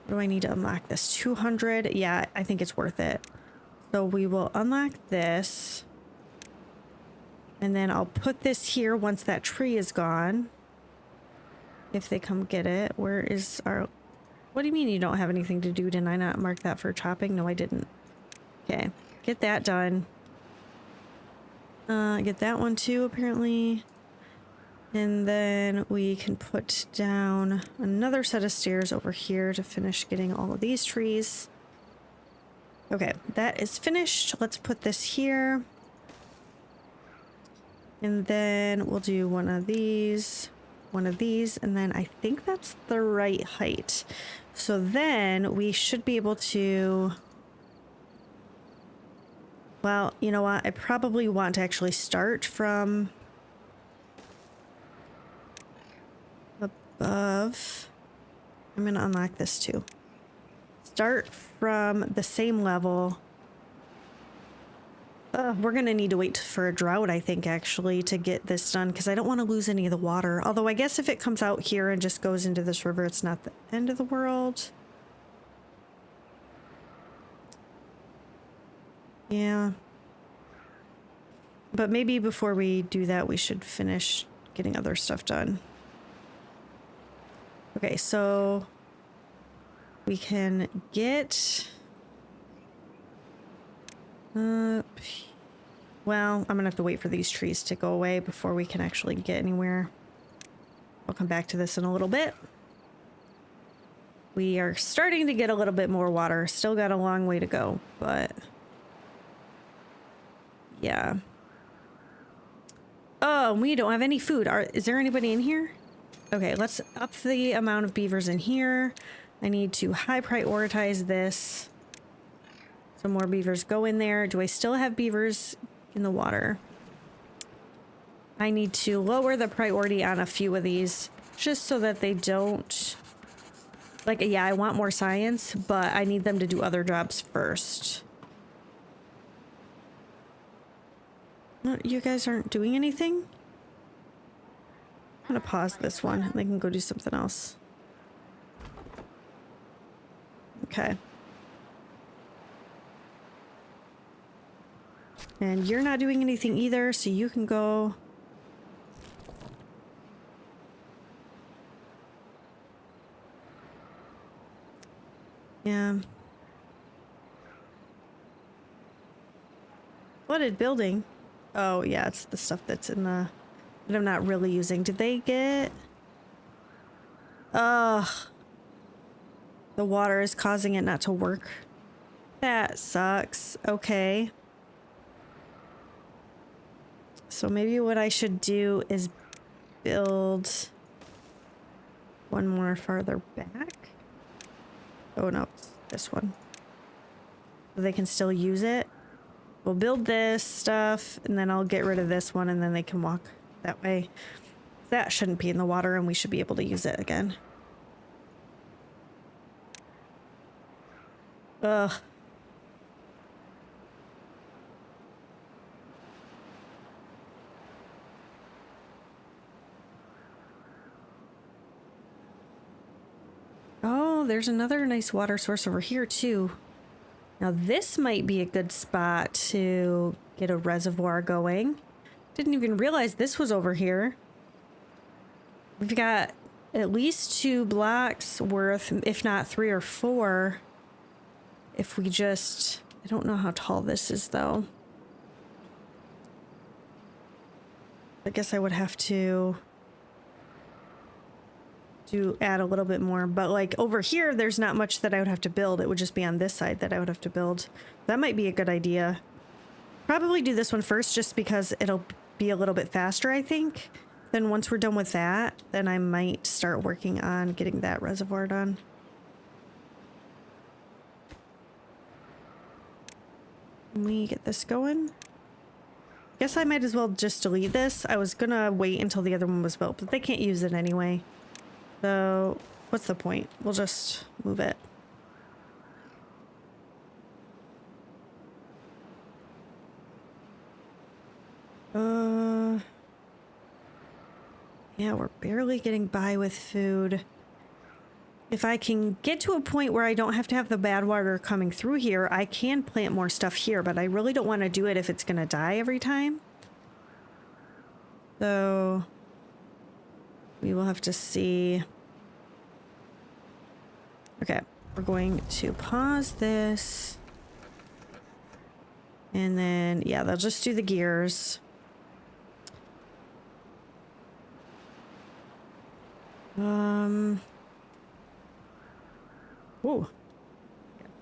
What do I need to unlock this? 200? Yeah, I think it's worth it. So we will unlock this. And then I'll put this here once that tree is gone. If they come get it. Where is our... What do you mean you don't have anything to do? Did I not mark that for chopping? No, I didn't. Okay. Get that done. Get that one too, apparently. And then we can put down another set of stairs over here to finish getting all of these trees. Okay, that is finished. Let's put this here. And then we'll do one of these, and then I think that's the right height. So then we should be able to... Well, you know what? I probably want to actually start from above. I'm going to unlock this too. Start from the same level We're gonna need to wait for a drought, I think, actually, to get this done, because I don't want to lose any of the water. Although I guess if it comes out here and just goes into this river, it's not the end of the world. Yeah. But maybe before we do that, we should finish getting other stuff done. Okay, so we can get... well, I'm gonna have to wait for these trees to go away before we can actually get anywhere. I'll come back to this in a little bit. We are starting to get a little bit more water. Still got a long way to go, but... yeah. Oh, we don't have any food. Is there anybody in here? Okay, let's up the amount of beavers in here. I need to high prioritize this. Some more beavers go in there. Do I still have beavers in the water? I need to lower the priority on a few of these just so that they don't... like, yeah, I want more science, but I need them to do other jobs first. You guys aren't doing anything? I'm gonna pause this one and they can go do something else. Okay. And you're not doing anything either, so you can go. Yeah. Flooded building. Oh, yeah, it's the stuff that's in the... that I'm not really using. Did they get... ugh. The water is causing it not to work. That sucks. Okay. So maybe what I should do is build one more farther back. Oh, no, it's this one. So they can still use it. We'll build this stuff, and then I'll get rid of this one, and then they can walk that way. That shouldn't be in the water, and we should be able to use it again. Ugh. Oh, there's another nice water source over here, too. Now this might be a good spot to get a reservoir going. Didn't even realize this was over here. We've got at least 2 blocks worth, if not 3 or 4. If we just... I don't know how tall this is, though. I guess I would have to add a little bit more, but like over here there's not much that I would have to build. It would just be on this side that I would have to build. That might be a good idea. Probably do this one first just because it'll be a little bit faster, I think. Then once we're done with that, then I might start working on getting that reservoir done. Can we get this going? Guess I might as well just delete this. I was gonna wait until the other one was built, but they can't use it anyway. So, what's the point? We'll just move it. Yeah, we're barely getting by with food. If I can get to a point where I don't have to have the bad water coming through here, I can plant more stuff here, but I really don't want to do it if it's gonna die every time. So... we will have to see. Okay, we're going to pause this. And then, yeah, they'll just do the gears. Whoa.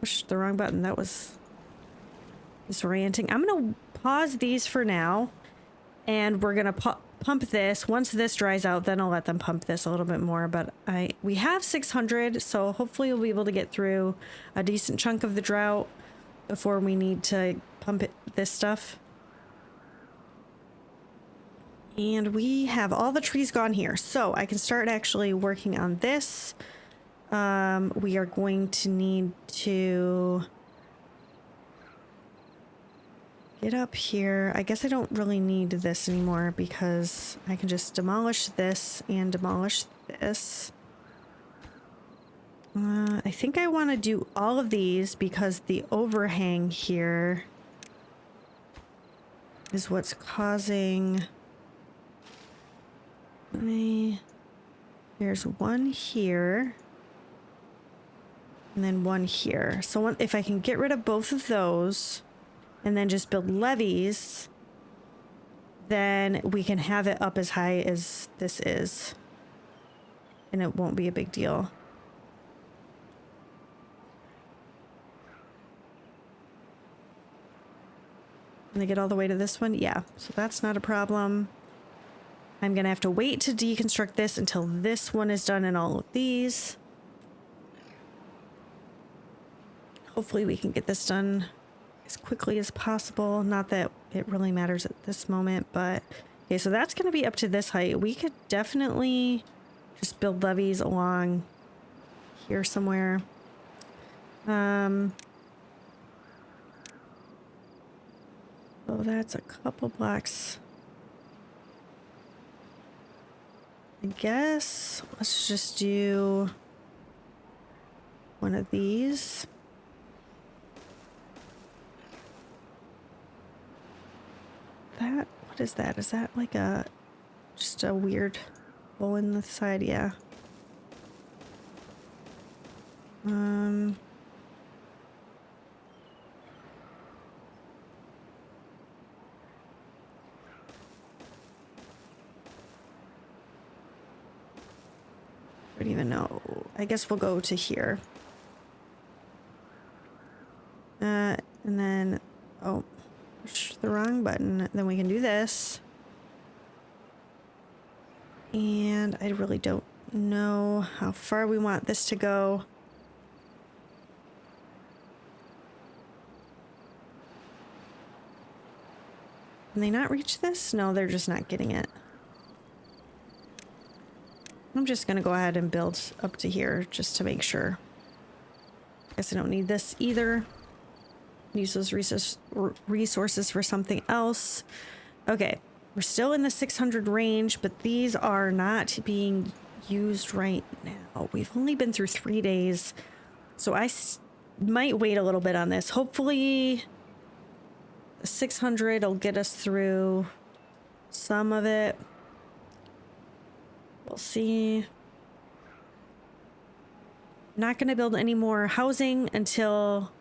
Pushed the wrong button. That was disorienting. I'm gonna pause these for now. And we're gonna pump this. Once this dries out, then I'll let them pump this a little bit more. But we have 600, so hopefully we'll be able to get through a decent chunk of the drought before we need to pump this stuff. And we have all the trees gone here, so I can start actually working on this. We are going to need to get up here. I guess I don't really need this anymore because I can just demolish this and demolish this. I think I want to do all of these because the overhang here is what's causing... There's one here. And then one here. So if I can get rid of both of those and then just build levees, then we can have it up as high as this is. And it won't be a big deal. Can they get all the way to this one? Yeah, so that's not a problem. I'm gonna have to wait to deconstruct this until this one is done and all of these. Hopefully we can get this done as quickly as possible. Not that it really matters at this moment, but okay, so that's gonna be up to this height. We could definitely just build levees along here somewhere. Oh, that's a couple blocks. I guess let's just do one of these. That, what is that? Is that like a, just a weird hole in the side? Yeah. I don't even know. I guess we'll go to here. And then, oh, push the wrong button. Then we can do this. And I really don't know how far we want this to go. Can they not reach this? No, they're just not getting it. I'm just gonna go ahead and build up to here just to make sure. Guess I don't need this either. Use those resources for something else. Okay, we're still in the 600 range, but these are not being used right now. We've only been through 3 days, so I might wait a little bit on this. Hopefully, the 600 will get us through some of it. We'll see. Not going to build any more housing until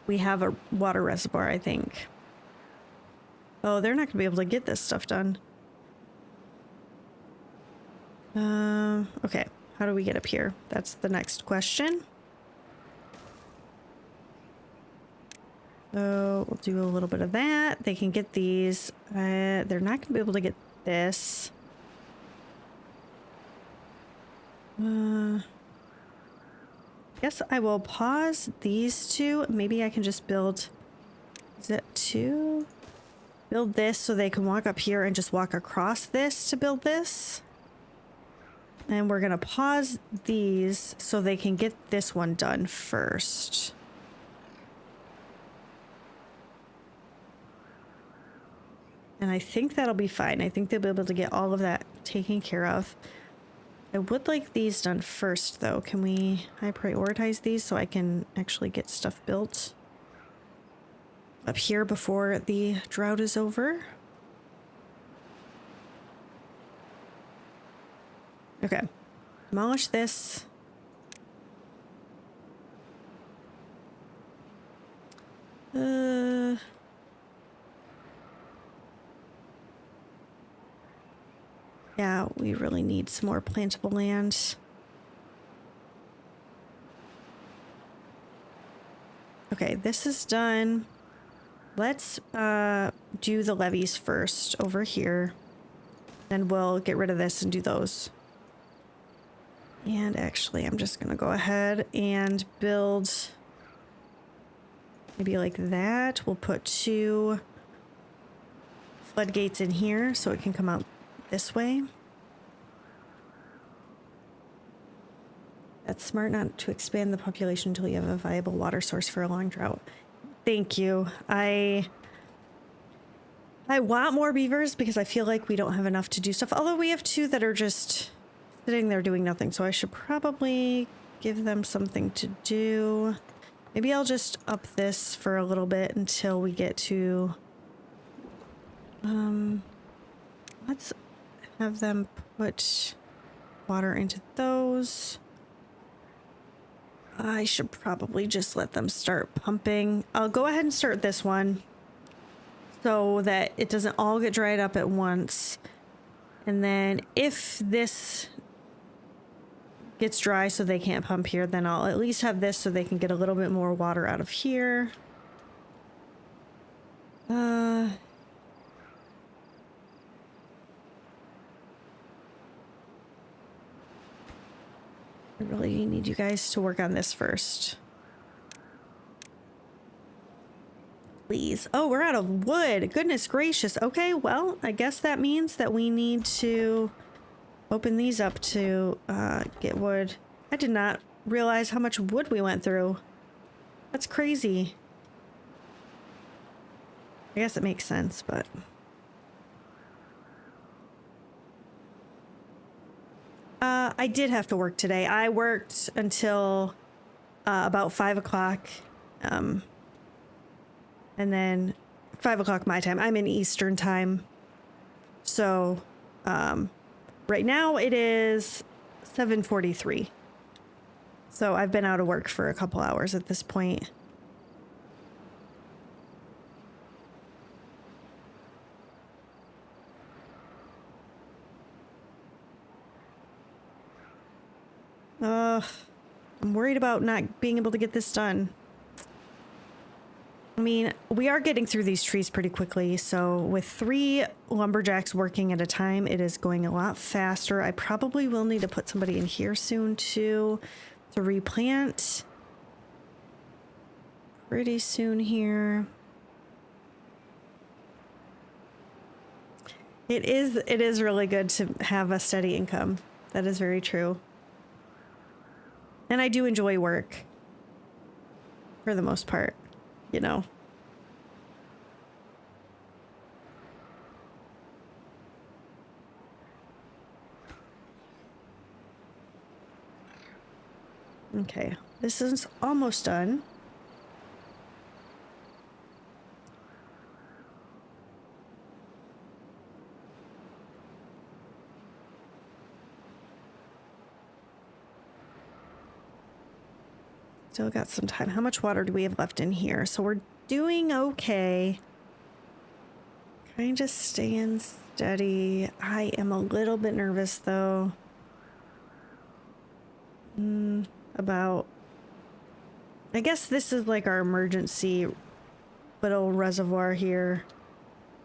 we have a water reservoir, I think. Oh, they're not going to be able to get this stuff done. Okay. How do we get up here? That's the next question. So we'll do a little bit of that. They can get these. They're not going to be able to get this. Guess I will pause these two. Maybe I can just build, is it two? Build this so they can walk up here and just walk across this to build this. And we're gonna pause these so they can get this one done first. And I think that'll be fine. I think they'll be able to get all of that taken care of. I would like these done first, though. Can I prioritize these so I can actually get stuff built up here before the drought is over? Okay. Demolish this. Yeah, we really need some more plantable land. Okay, this is done. Let's do the levees first over here. Then we'll get rid of this and do those. And actually, I'm just gonna go ahead and build maybe like that. We'll put 2 floodgates in here so it can come out this way. That's smart not to expand the population until you have a viable water source for a long drought. Thank you. I I want more beavers because I feel like we don't have enough to do stuff. Although we have 2 that are just sitting there doing nothing. So I should probably give them something to do. Maybe I'll just up this for a little bit until we get to... let's have them put water into those. I should probably just let them start pumping. I'll go ahead and start this one so that it doesn't all get dried up at once. And then if this gets dry so they can't pump here, then I'll at least have this so they can get a little bit more water out of here. I really need you guys to work on this first. Please. Oh, we're out of wood. Goodness gracious. Okay, well, I guess that means that we need to open these up to get wood. I did not realize how much wood we went through. That's crazy. I guess it makes sense, but... I did have to work today. I worked until about 5 o'clock. And then 5 o'clock my time. I'm in Eastern time. So right now it is 7:43. So I've been out of work for a couple hours at this point. I'm worried about not being able to get this done. I mean, we are getting through these trees pretty quickly, so with 3 lumberjacks working at a time, it is going a lot faster. I probably will need to put somebody in here soon too to replant. Pretty soon here. It is really good to have a steady income. That is very true. And I do enjoy work. For the most part, you know. Okay, this is almost done. Still got some time. How much water do we have left in here? So we're doing okay. Kind of staying steady. I am a little bit nervous though. About... I guess this is like our emergency little reservoir here.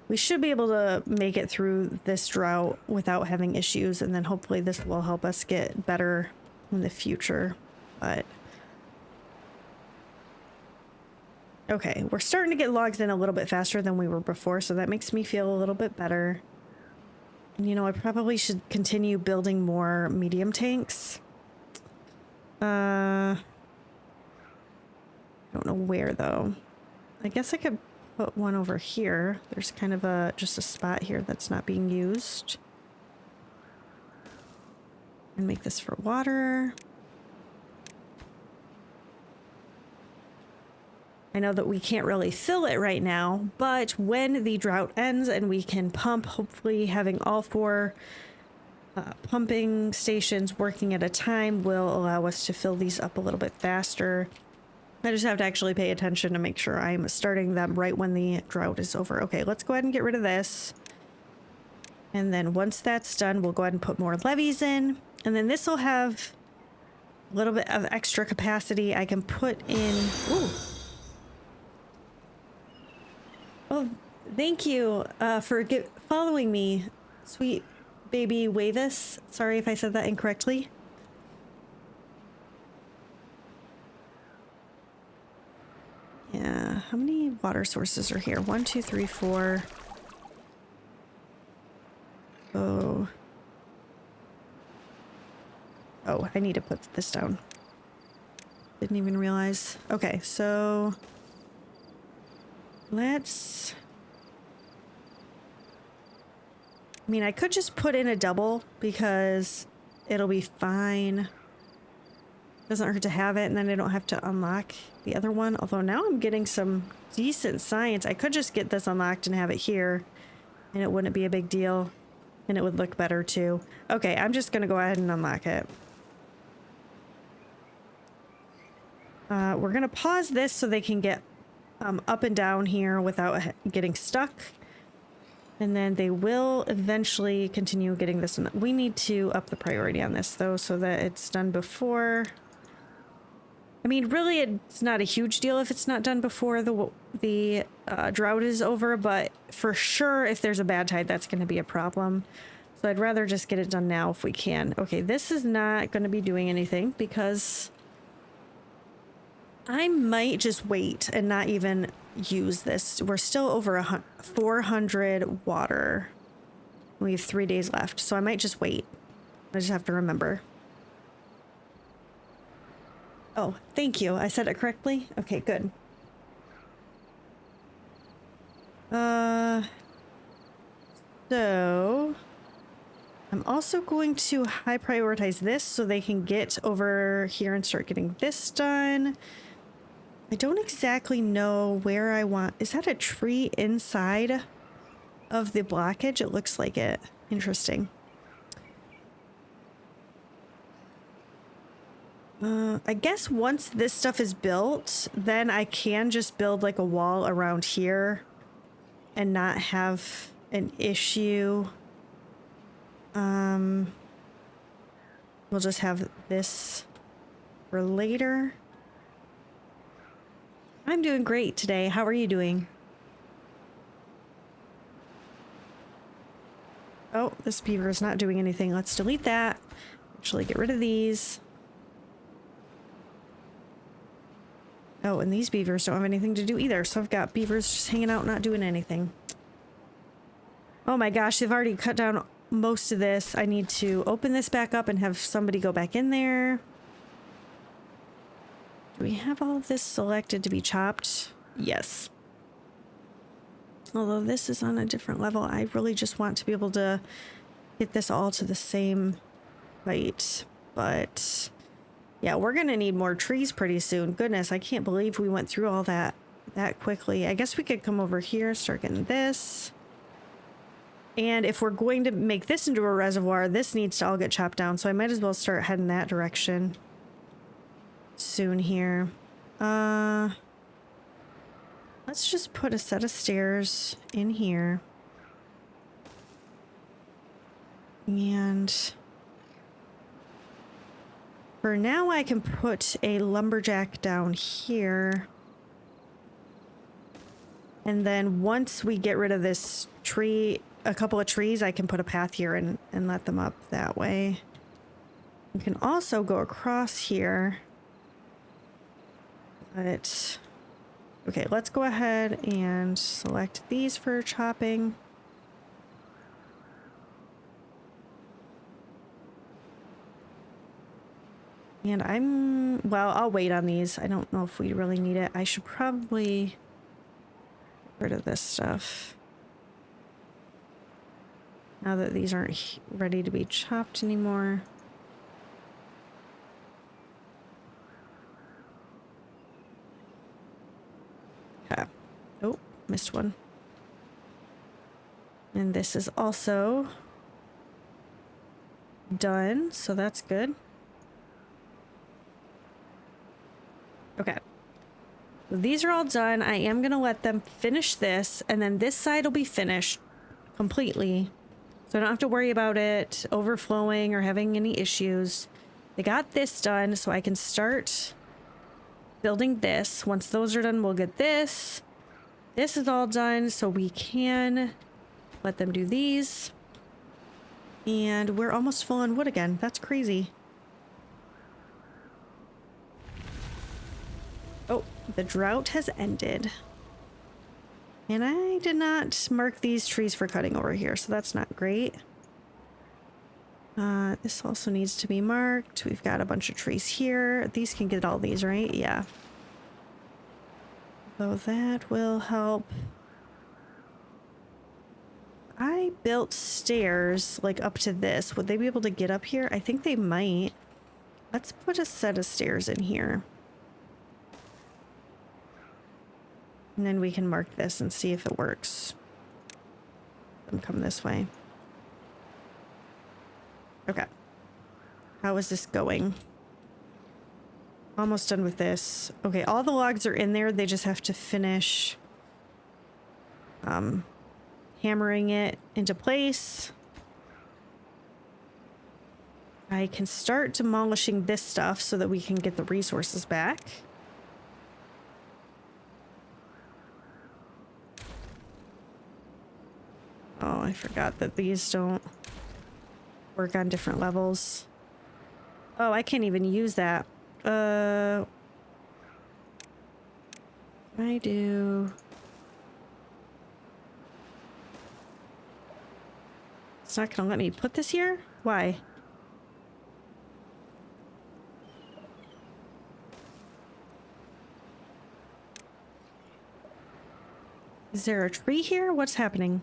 We should be able to make it through this drought without having issues, and then hopefully this will help us get better in the future. But... okay, we're starting to get logs in a little bit faster than we were before, so that makes me feel a little bit better. And, you know, I probably should continue building more medium tanks. I don't know where, though. I guess I could put one over here. There's kind of just a spot here that's not being used. And make this for water. I know that we can't really fill it right now, but when the drought ends and we can pump, hopefully having all 4 pumping stations working at a time will allow us to fill these up a little bit faster. I just have to actually pay attention to make sure I'm starting them right when the drought is over. Okay, let's go ahead and get rid of this. And then once that's done, we'll go ahead and put more levees in. And then this will have a little bit of extra capacity. I can put in... ooh. Oh, thank you for following me, sweet baby Wavis. Sorry if I said that incorrectly. Yeah, how many water sources are here? 1, 2, 3, 4. Oh. Oh, I need to put this down. Didn't even realize. Okay, so... let's I mean, I could just put in a double because it'll be fine. Doesn't hurt to have it, and then I don't have to unlock the other one. Although now I'm getting some decent science. I could just get this unlocked and have it here, and it wouldn't be a big deal. And it would look better too. Okay, I'm just gonna go ahead and unlock it. We're gonna pause this so they can get up and down here without getting stuck. And then they will eventually continue getting this. We need to up the priority on this though so that it's done before. I mean, really, it's not a huge deal if it's not done before the drought is over, but for sure, if there's a bad tide, that's going to be a problem. So I'd rather just get it done now if we can. Okay, this is not going to be doing anything because I might just wait and not even use this. We're still over 400 water. We have 3 days left, so I might just wait. I just have to remember. Oh, thank you. I said it correctly? Okay, good. So I'm also going to high prioritize this so they can get over here and start getting this done. I don't exactly know where I want. Is that a tree inside of the blockage? It looks like it. Interesting. I guess once this stuff is built, then I can just build like a wall around here and not have an issue. We'll just have this for later. I'm doing great today. How are you doing? Oh, this beaver is not doing anything. Let's delete that. Actually, get rid of these. Oh, and these beavers don't have anything to do either. So I've got beavers just hanging out, not doing anything. Oh my gosh, they've already cut down most of this. I need to open this back up and have somebody go back in there. Do we have all of this selected to be chopped? Yes. Although this is on a different level, I really just want to be able to get this all to the same height. But yeah, we're gonna need more trees pretty soon. Goodness, I can't believe we went through all that quickly. I guess we could come over here, start getting this. And if we're going to make this into a reservoir, this needs to all get chopped down. So I might as well start heading that direction soon here. Let's just put a set of stairs in here. And for now, I can put a lumberjack down here. And then once we get rid of this tree, a couple of trees, I can put a path here and let them up that way. You can also go across here. But, okay, let's go ahead and select these for chopping. And well, I'll wait on these. I don't know if we really need it. I should probably get rid of this stuff. Now that these aren't ready to be chopped anymore. Okay. Oh, missed one. And this is also done, so that's good. Okay. These are all done. I am going to let them finish this, and then this side will be finished completely. So I don't have to worry about it overflowing or having any issues. They got this done, so I can start building this. Once those are done, we'll get this. This is all done, so we can let them do these. And we're almost full on wood again. That's crazy. Oh, the drought has ended. And I did not mark these trees for cutting over here, so that's not great. This also needs to be marked. We've got a bunch of trees here. These can get all these, right? Yeah. So that will help. I built stairs like up to this. Would they be able to get up here? I think they might. Let's put a set of stairs in here. And then we can mark this and see if it works. Let them come this way. Okay. How is this going? Almost done with this. Okay, all the logs are in there. They just have to finish hammering it into place. I can start demolishing this stuff so that we can get the resources back. Oh, I forgot that these don't work on different levels. Oh, I can't even use that. I do. It's not gonna let me put this here? Why? Is there a tree here? What's happening?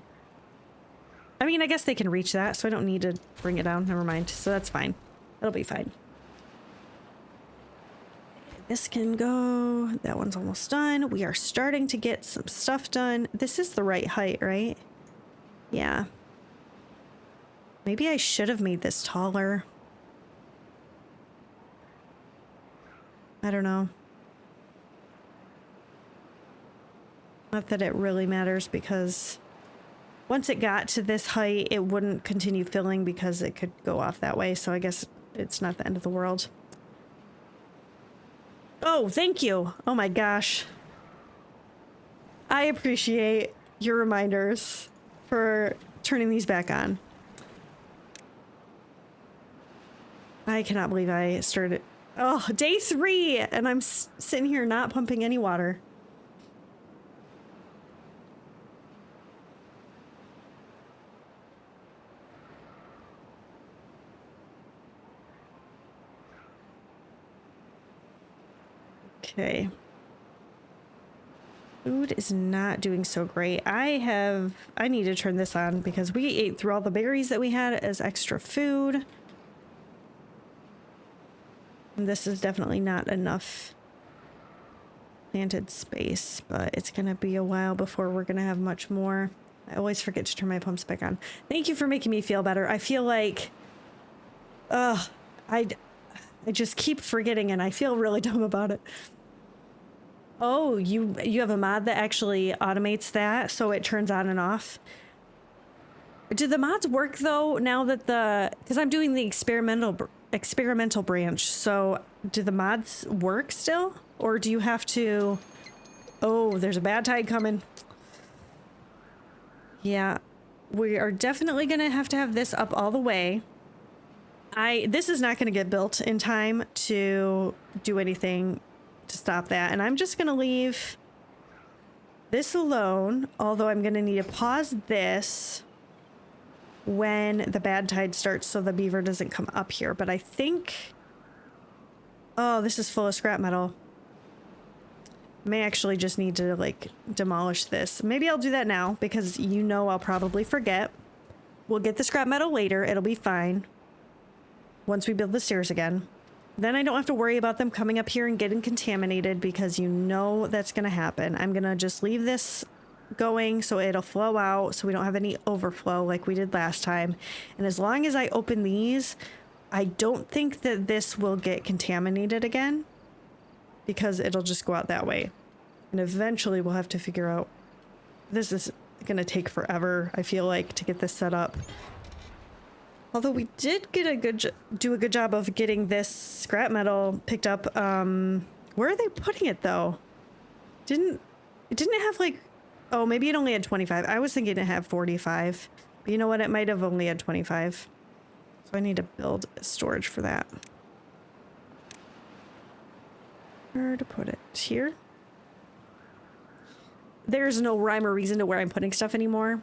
I mean, I guess they can reach that, so I don't need to bring it down. Never mind. So that's fine. That'll be fine. This can go. That one's almost done. We are starting to get some stuff done. This is the right height, right? Yeah. Maybe I should have made this taller. I don't know. Not that it really matters, because once it got to this height, it wouldn't continue filling because it could go off that way. So I guess it's not the end of the world. Oh, thank you. Oh my gosh. I appreciate your reminders for turning these back on. I cannot believe I started. Oh, day 3, and I'm sitting here not pumping any water. Okay. Food is not doing so great. I need to turn this on because we ate through all the berries that we had as extra food. And this is definitely not enough planted space, but it's gonna be a while before we're gonna have much more. I always forget to turn my pumps back on. Thank you for making me feel better. I feel like, I just keep forgetting and I feel really dumb about it. Oh, you have a mod that actually automates that so it turns on and off. Do the mods work though now that because I'm doing the experimental branch, so do the mods work still? Or do you have to... Oh, there's a bad tide coming. Yeah, we are definitely gonna have to have this up all the way. This is not gonna get built in time to do anything to stop that, and I'm just gonna leave this alone, although I'm gonna need to pause this when the bad tide starts so the beaver doesn't come up here. But I think... Oh, this is full of scrap metal. May actually just need to like demolish this. Maybe I'll do that now because I'll probably forget. We'll get the scrap metal later. It'll be fine. Once we build the stairs again. Then I don't have to worry about them coming up here and getting contaminated because that's going to happen. I'm going to just leave this going so it'll flow out so we don't have any overflow like we did last time. And as long as I open these, I don't think that this will get contaminated again because it'll just go out that way. And eventually we'll have to figure out... This is going to take forever, I feel like, to get this set up. Although we did get do a good job of getting this scrap metal picked up. Where are they putting it though? Didn't it have like... Oh, maybe it only had 25. I was thinking it had 45. But you know what? It might have only had 25. So I need to build storage for that. Where to put it? Here? There's no rhyme or reason to where I'm putting stuff anymore.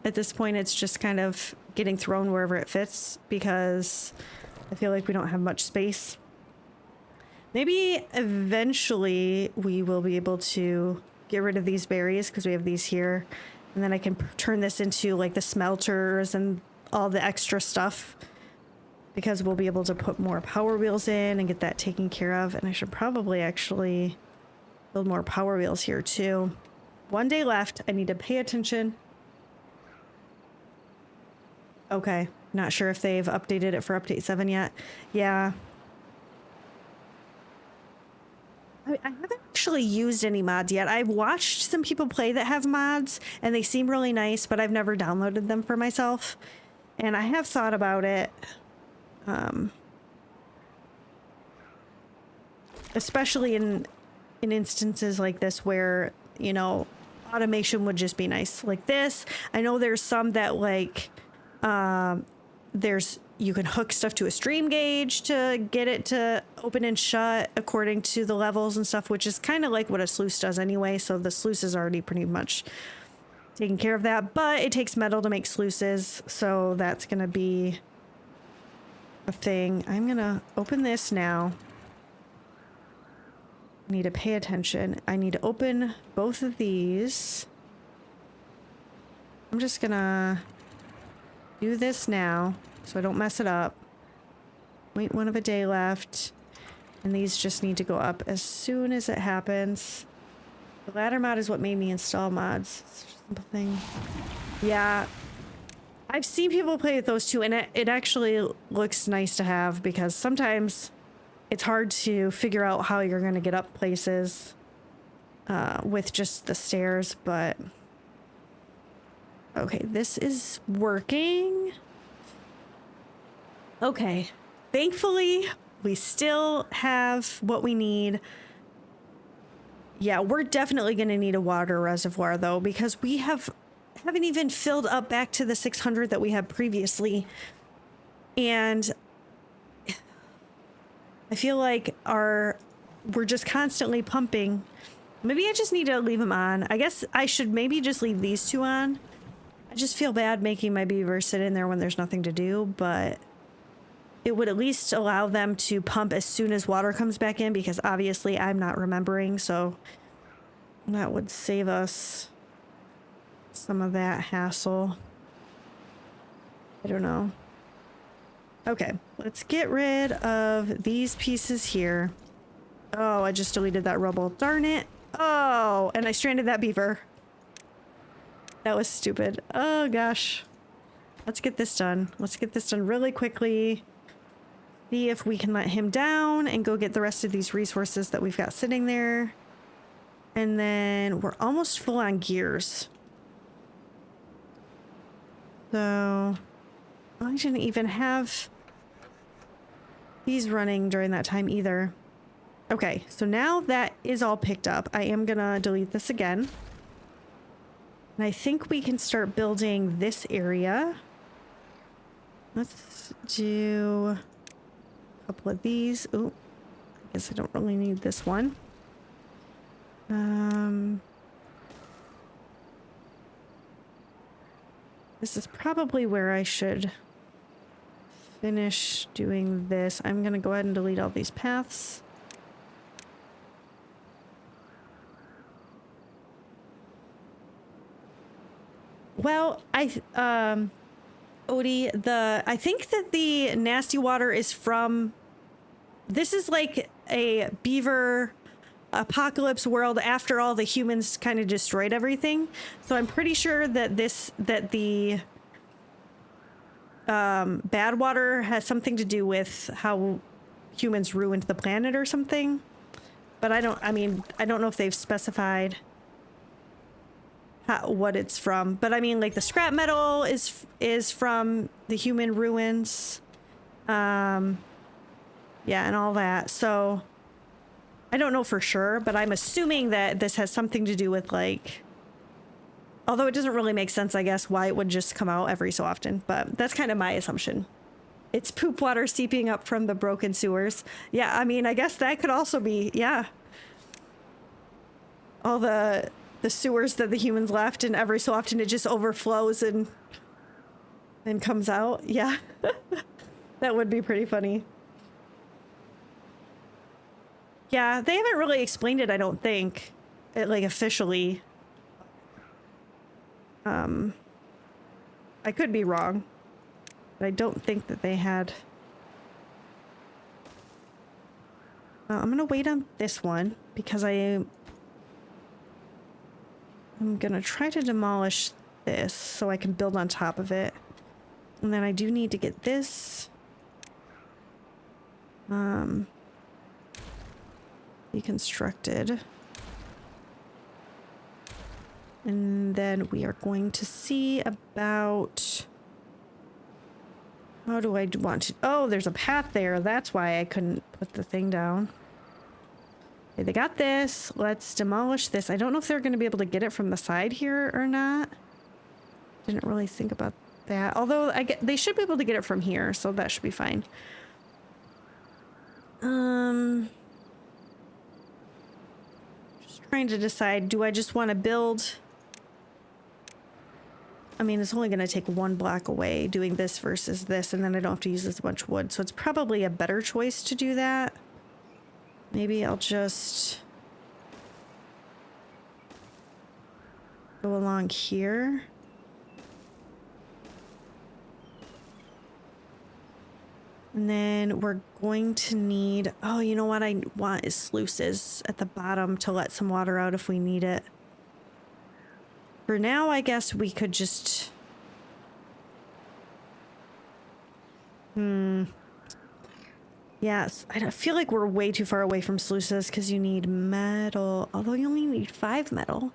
At this point, it's just kind of getting thrown wherever it fits because I feel like we don't have much space. Maybe eventually we will be able to get rid of these berries because we have these here And then I can turn this into like the smelters and all the extra stuff, because we'll be able to put more power wheels in and get that taken care of. And I should probably actually build more power wheels here too. 1 day left. I need to pay attention. Okay. Not sure if they've updated it for update 7 yet. Yeah. I haven't actually used any mods yet. I've watched some people play that have mods and they seem really nice, but I've never downloaded them for myself. And I have thought about it. Especially in instances like this where, you know, automation would just be nice. Like this, I know there's some that like, you can hook stuff to a stream gauge to get it to open and shut according to the levels and stuff, which is kind of like what a sluice does anyway. So the sluice is already pretty much taking care of that, but it takes metal to make sluices. So that's going to be a thing. I'm going to open this now. I need to pay attention. I need to open both of these. I'm just going to do this now so I don't mess it up. Wait 1 of a day left. And these just need to go up as soon as it happens. The ladder mod is what made me install mods. It's just a simple thing. Yeah. I've seen people play with those too, and it actually looks nice to have, because sometimes it's hard to figure out how you're going to get up places with just the stairs, but okay, this is working. Okay, thankfully we still have what we need. Yeah, we're definitely going to need a water reservoir though, because we haven't even filled up back to the 600 that we had previously. And I feel like we're just constantly pumping. Maybe I just need to leave them on. I guess I should maybe just leave these 2 on. I just feel bad making my beaver sit in there when there's nothing to do, but it would at least allow them to pump as soon as water comes back in, because obviously I'm not remembering, so that would save us some of that hassle. I don't know. Okay, let's get rid of these pieces here. Oh, I just deleted that rubble. Darn it. Oh, and I stranded that beaver. That was stupid. Oh, gosh. Let's get this done. Let's get this done really quickly. See if we can let him down and go get the rest of these resources that we've got sitting there. And then we're almost full on gears. So I didn't even have these running during that time either. Okay, so now that is all picked up. I am gonna delete this again. And I think we can start building this area. Let's do a couple of these. Oh, I guess I don't really need this one. This is probably where I should finish doing this. I'm gonna go ahead and delete all these paths. Well, Odie, I think that the nasty water is from, this is like a beaver apocalypse world after all the humans kind of destroyed everything. So I'm pretty sure that the bad water has something to do with how humans ruined the planet or something. But I don't know if they've specified what it's from. But I mean, like the scrap metal is from the human ruins. Yeah, and all that. So I don't know for sure, but I'm assuming that this has something to do with, like, although it doesn't really make sense, I guess, why it would just come out every so often, but that's kind of my assumption. It's poop water seeping up from the broken sewers. Yeah, I mean, I guess that could also be, yeah. All the sewers that the humans left, and every so often it just overflows and comes out. Yeah. That would be pretty funny. Yeah, they haven't really explained it, I don't think, like officially. I could be wrong, but I don't think that they had. I'm gonna wait on this one because I'm gonna try to demolish this so I can build on top of it. And then I do need to get this deconstructed. And then we are going to see about how do I want to, oh, there's a path there. That's why I couldn't put the thing down. Okay, they got this. Let's demolish this. I don't know if they're going to be able to get it from the side here or not. Didn't really think about that. Although they should be able to get it from here, so that should be fine. Just trying to decide, do I just want to build? I mean, it's only going to take one block away doing this versus this, and then I don't have to use as much wood. So it's probably a better choice to do that. Maybe I'll just go along here. And then we're going to need, oh, you know what I want is sluices at the bottom to let some water out if we need it. For now, I guess we could just... Yes, I feel like we're way too far away from sluices because you need metal, although you only need 5 metal.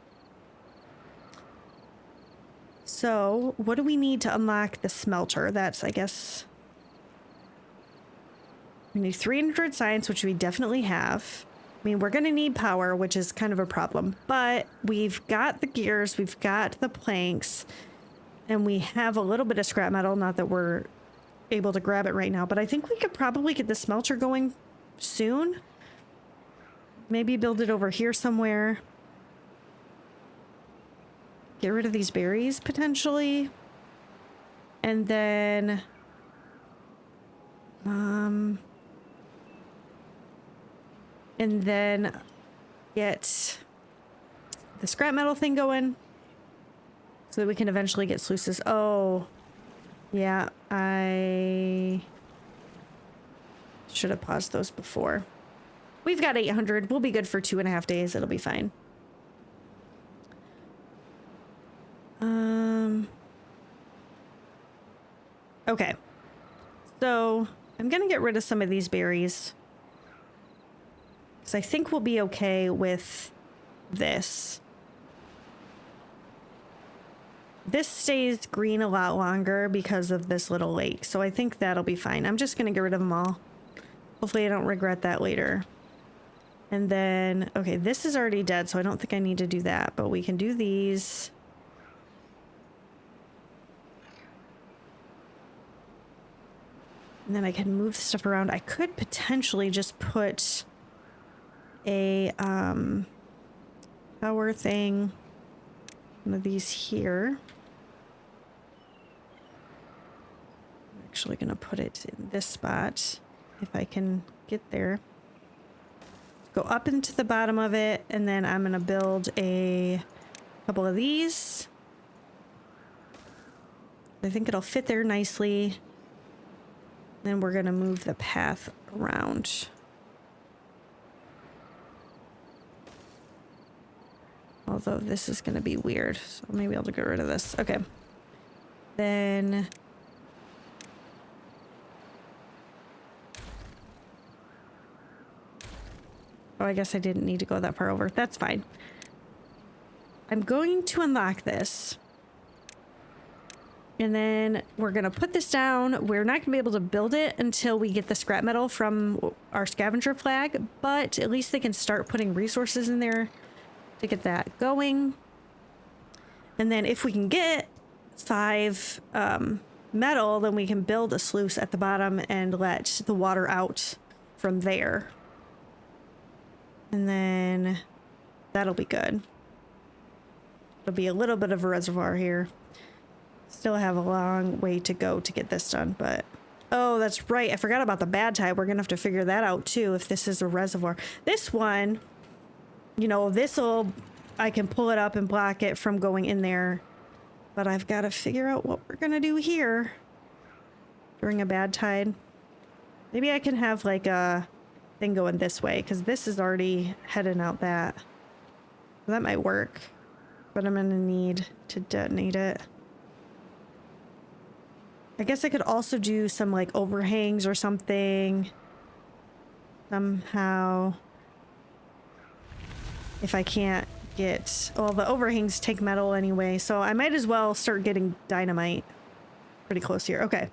So, what do we need to unlock the smelter? That's, I guess... We need 300 science, which we definitely have. I mean, we're going to need power, which is kind of a problem. But we've got the gears, we've got the planks, and we have a little bit of scrap metal. Not that we're able to grab it right now, but I think we could probably get the smelter going soon. Maybe build it over here somewhere. Get rid of these berries, potentially. And then... and then get the scrap metal thing going so that we can eventually get sluices. Oh, yeah, I should have paused those before. We've got 800. We'll be good for 2.5 days. It'll be fine. Okay. So I'm going to get rid of some of these berries. I think we'll be okay with this. This stays green a lot longer because of this little lake, so I think that'll be fine. I'm just gonna get rid of them all. Hopefully I don't regret that later. And then, okay, this is already dead, so I don't think I need to do that, but we can do these. And then I can move stuff around. I could potentially just put a power thing, one of these here. I'm actually gonna put it in this spot if I can get there. Go up into the bottom of it, and then I'm gonna build a couple of these. I think it'll fit there nicely. Then we're gonna move the path around. Although this is going to be weird, so maybe I'll get rid of this. Okay. Then... oh, I guess I didn't need to go that far over. That's fine. I'm going to unlock this. And then we're going to put this down. We're not going to be able to build it until we get the scrap metal from our scavenger flag, but at least they can start putting resources in there to get that going. And then if we can get 5 metal, then we can build a sluice at the bottom and let the water out from there. And then that'll be good. It'll be a little bit of a reservoir here. Still have a long way to go to get this done, but... oh, that's right. I forgot about the bad tide. We're gonna have to figure that out too, if this is a reservoir. This one... you know, this'll, I can pull it up and block it from going in there. but I've got to figure out what we're going to do here during a bad tide. Maybe I can have like a thing going this way because this is already heading out that. That might work, but I'm going to need to detonate it. I guess I could also do some like overhangs or something somehow. If I can't get, well, the overhangs take metal anyway, so I might as well start getting dynamite pretty close here. Okay.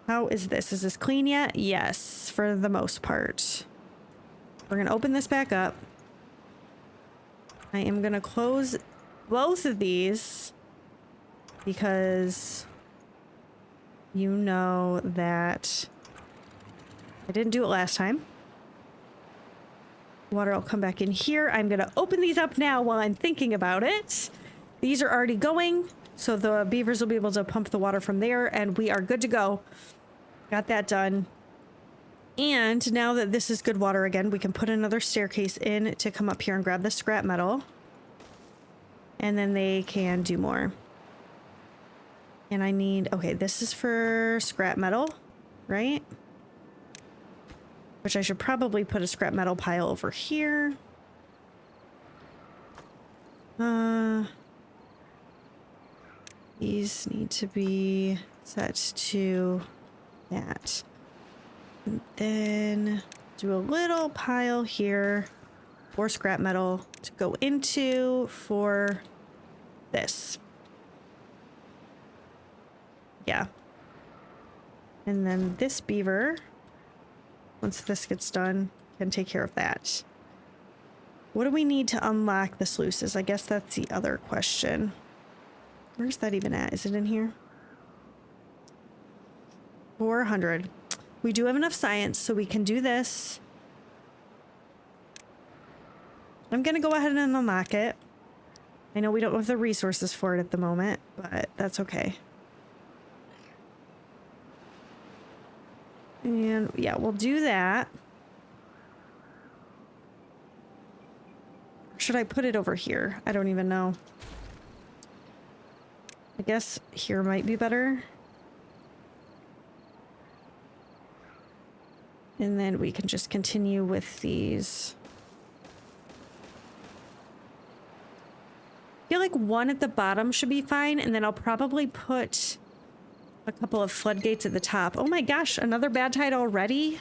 How is this? Is this clean yet? Yes, for the most part. We're going to open this back up. I am going to close both of these because you know that I didn't do it last time. Water will come back in here. I'm going to open these up now while I'm thinking about it. These are already going, so the beavers will be able to pump the water from there, and we are good to go. Got that done. And now that this is good water again, we can put another staircase in to come up here and grab the scrap metal. And then they can do more. And I need, okay, this is for scrap metal, right? Which I should probably put a scrap metal pile over here. These need to be set to that. And then do a little pile here for scrap metal to go into for this. Yeah. And then this beaver, once this gets done, can take care of that. What do we need to unlock the sluices? I guess that's the other question. Where's that even at? Is it in here? 400. We do have enough science, so we can do this. I'm going to go ahead and unlock it. I know we don't have the resources for it at the moment, but that's okay. And yeah, we'll do that. Should I put it over here? I don't even know. I guess here might be better. And then we can just continue with these. I feel like one at the bottom should be fine, and then I'll probably put a couple of floodgates at the top. Oh my gosh, another bad tide already?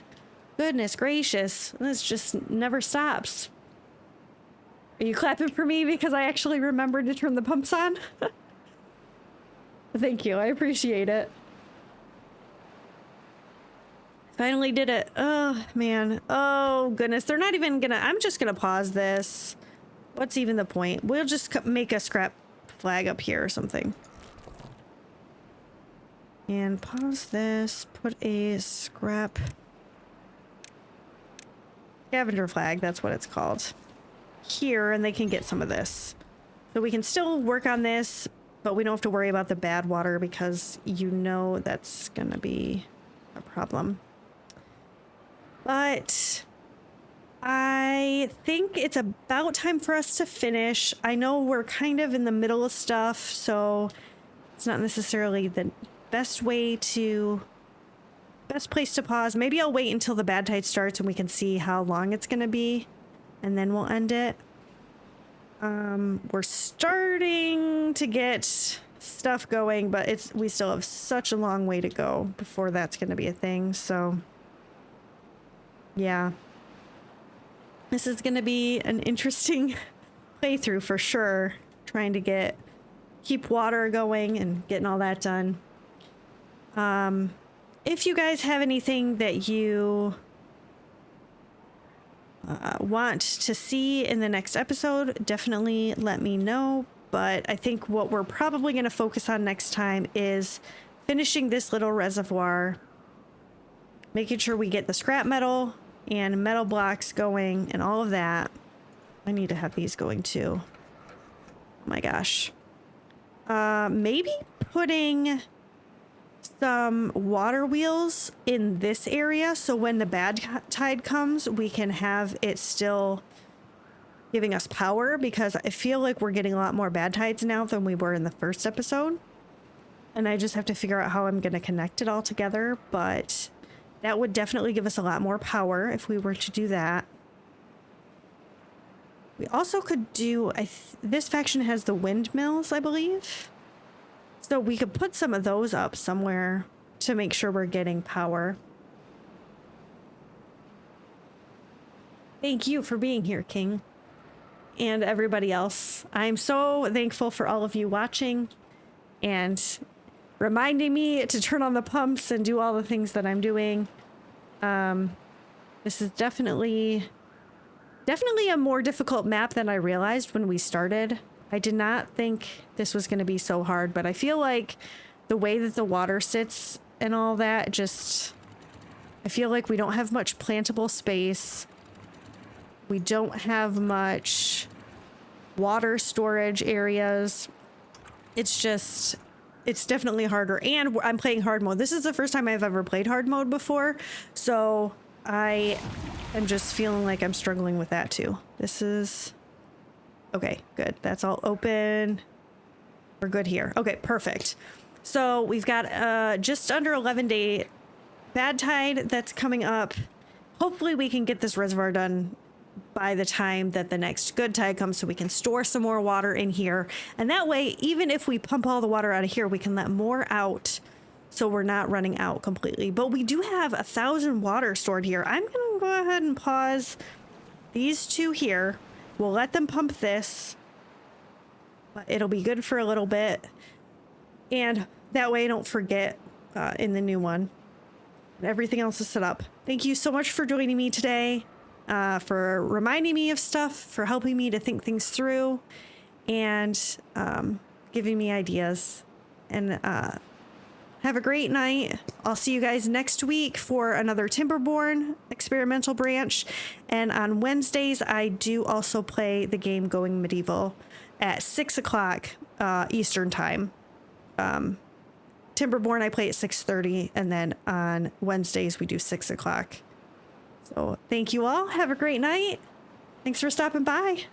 Goodness gracious, this just never stops. Are you clapping for me because I actually remembered to turn the pumps on? Thank you, I appreciate it. Finally did it. Oh, man. Oh, goodness. They're not even gonna... I'm just gonna pause this. What's even the point? We'll just make a scrap flag up here or something. And pause this. Put a scrap... scavenger flag. That's what it's called. Here, and they can get some of this. So we can still work on this, but we don't have to worry about the bad water because you know that's gonna be a problem. But I think it's about time for us to finish. I know we're kind of in the middle of stuff, so it's not necessarily the best place to pause. Maybe I'll wait until the bad tide starts and we can see how long it's going to be, and then we'll end it. We're starting to get stuff going, but we still have such a long way to go before that's going to be a thing, so... yeah, this is going to be an interesting playthrough for sure, trying to keep water going and getting all that done. If you guys have anything that you want to see in the next episode, definitely let me know. But I think what we're probably going to focus on next time is finishing this little reservoir, making sure we get the scrap metal and metal blocks going and all of that. I need to have these going too. Oh my gosh. Maybe putting some water wheels in this area so when the bad tide comes, we can have it still giving us power, because I feel like we're getting a lot more bad tides now than we were in the first episode. And I just have to figure out how I'm going to connect it all together, but that would definitely give us a lot more power if we were to do that. We also could do, this faction has the windmills, I believe. So we could put some of those up somewhere to make sure we're getting power. Thank you for being here, King. And everybody else. I'm so thankful for all of you watching and reminding me to turn on the pumps and do all the things that I'm doing. This is definitely a more difficult map than I realized when we started. I did not think this was going to be so hard, but I feel like the way that the water sits and all that, just, I feel like we don't have much plantable space. We don't have much water storage areas. It's just, it's definitely harder. And I'm playing hard mode. This is the first time I've ever played hard mode before. So I am just feeling like I'm struggling with that too. This is, okay, good. That's all open. We're good here. Okay, perfect. So we've got just under 11-day bad tide that's coming up. Hopefully we can get this reservoir done by the time that the next good tide comes, so we can store some more water in here. And that way, even if we pump all the water out of here, we can let more out so we're not running out completely. But we do have 1,000 water stored here. I'm gonna go ahead and pause these two here. We'll let them pump this, but it'll be good for a little bit. And that way I don't forget in the new one. Everything else is set up. Thank you so much for joining me today. For reminding me of stuff, for helping me to think things through, and giving me ideas. And have a great night. I'll see you guys next week for another Timberborn experimental branch. And on Wednesdays, I do also play the game Going Medieval at 6 o'clock Eastern time. Timberborn I play at 6:30, and then on Wednesdays we do 6 o'clock. So thank you all. Have a great night. Thanks for stopping by.